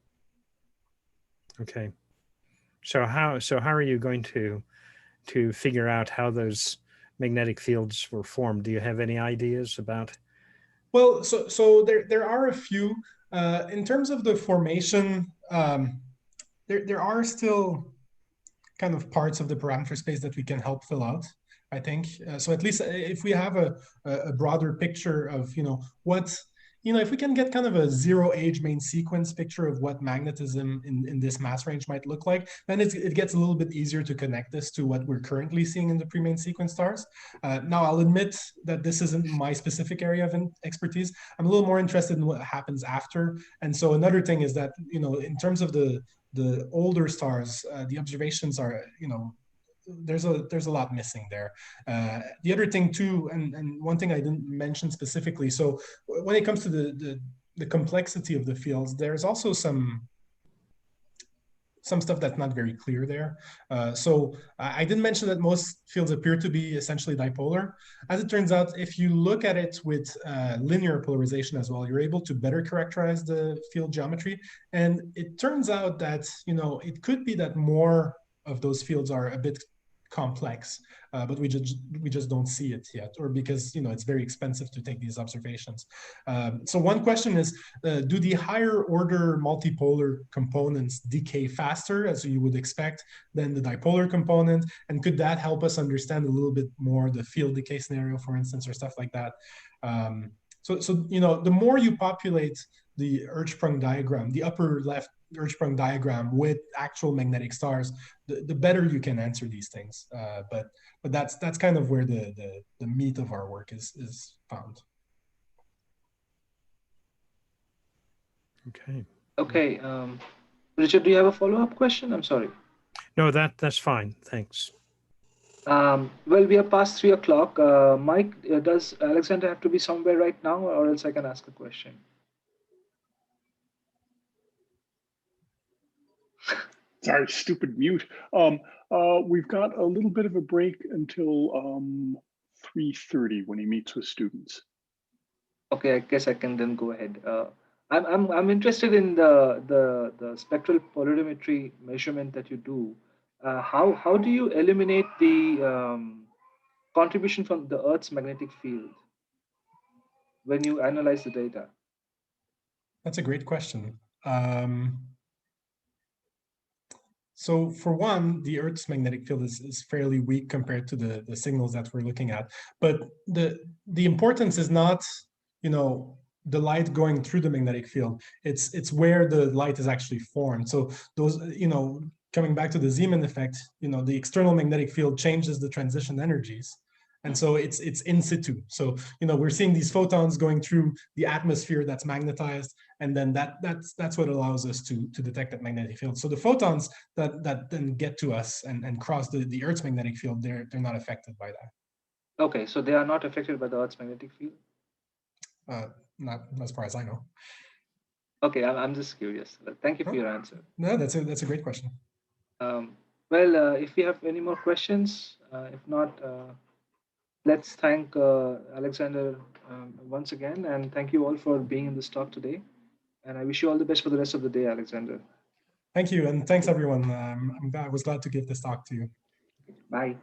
Speaker 4: Okay. So how are you going to figure out how those magnetic fields were formed? Do you have any ideas about?
Speaker 2: Well, so there are a few. In terms of the formation, there are still kind of parts of the parameter space that we can help fill out, I think. So at least if we have a broader picture of, if we can get kind of a zero age main sequence picture of what magnetism in this mass range might look like, then it gets a little bit easier to connect this to what we're currently seeing in the pre-main sequence stars. Now, I'll admit that this isn't my specific area of expertise. I'm a little more interested in what happens after. And so another thing is that, in terms of the older stars, the observations are, there's a lot missing there. The other thing too, and one thing I didn't mention specifically, so when it comes to the complexity of the fields, there's also some stuff that's not very clear there. So I didn't mention that most fields appear to be essentially dipolar. As it turns out, if you look at it with linear polarization as well, you're able to better characterize the field geometry. And it turns out that, it could be that more of those fields are a bit complex, but we just don't see it yet, or because it's very expensive to take these observations. So one question is, do the higher order multipolar components decay faster, as you would expect, than the dipolar component? And could that help us understand a little bit more the field decay scenario, for instance, or stuff like that? So the more you populate the Hertzsprung diagram, the upper left Hertzsprung diagram with actual magnetic stars, the better you can answer these things. But that's kind of where the meat of our work is found.
Speaker 4: Okay.
Speaker 1: Okay. Richard, do you have a follow-up question? I'm sorry.
Speaker 4: No, that's fine. Thanks.
Speaker 1: Well, we are past 3 o'clock. Mike, does Alexander have to be somewhere right now, or else I can ask a question?
Speaker 3: Sorry, stupid mute. We've got a little bit of a break until 3:30 when he meets with students.
Speaker 1: Okay, I guess I can then go ahead. I'm interested in the spectral polarimetry measurement that you do. How do you eliminate the contribution from the Earth's magnetic field when you analyze the data?
Speaker 2: That's a great question. So for one, the Earth's magnetic field is fairly weak compared to the signals that we're looking at. But the importance is not, the light going through the magnetic field. It's where the light is actually formed. So those, coming back to the Zeeman effect, the external magnetic field changes the transition energies. And so it's in situ. So, we're seeing these photons going through the atmosphere that's magnetized, and then that's what allows us to detect that magnetic field. So the photons that then get to us and cross the Earth's magnetic field, they're not affected by that.
Speaker 1: Okay, so they are not affected by the Earth's magnetic field?
Speaker 2: Not as far as I know.
Speaker 1: Okay, I'm just curious. Thank you for your answer.
Speaker 2: No, that's a great question.
Speaker 1: Well, if you have any more questions, if not, let's thank Alexander once again, and thank you all for being in this talk today. And I wish you all the best for the rest of the day, Alexander.
Speaker 2: Thank you, and thanks everyone. I was glad to give this talk to you.
Speaker 1: Bye.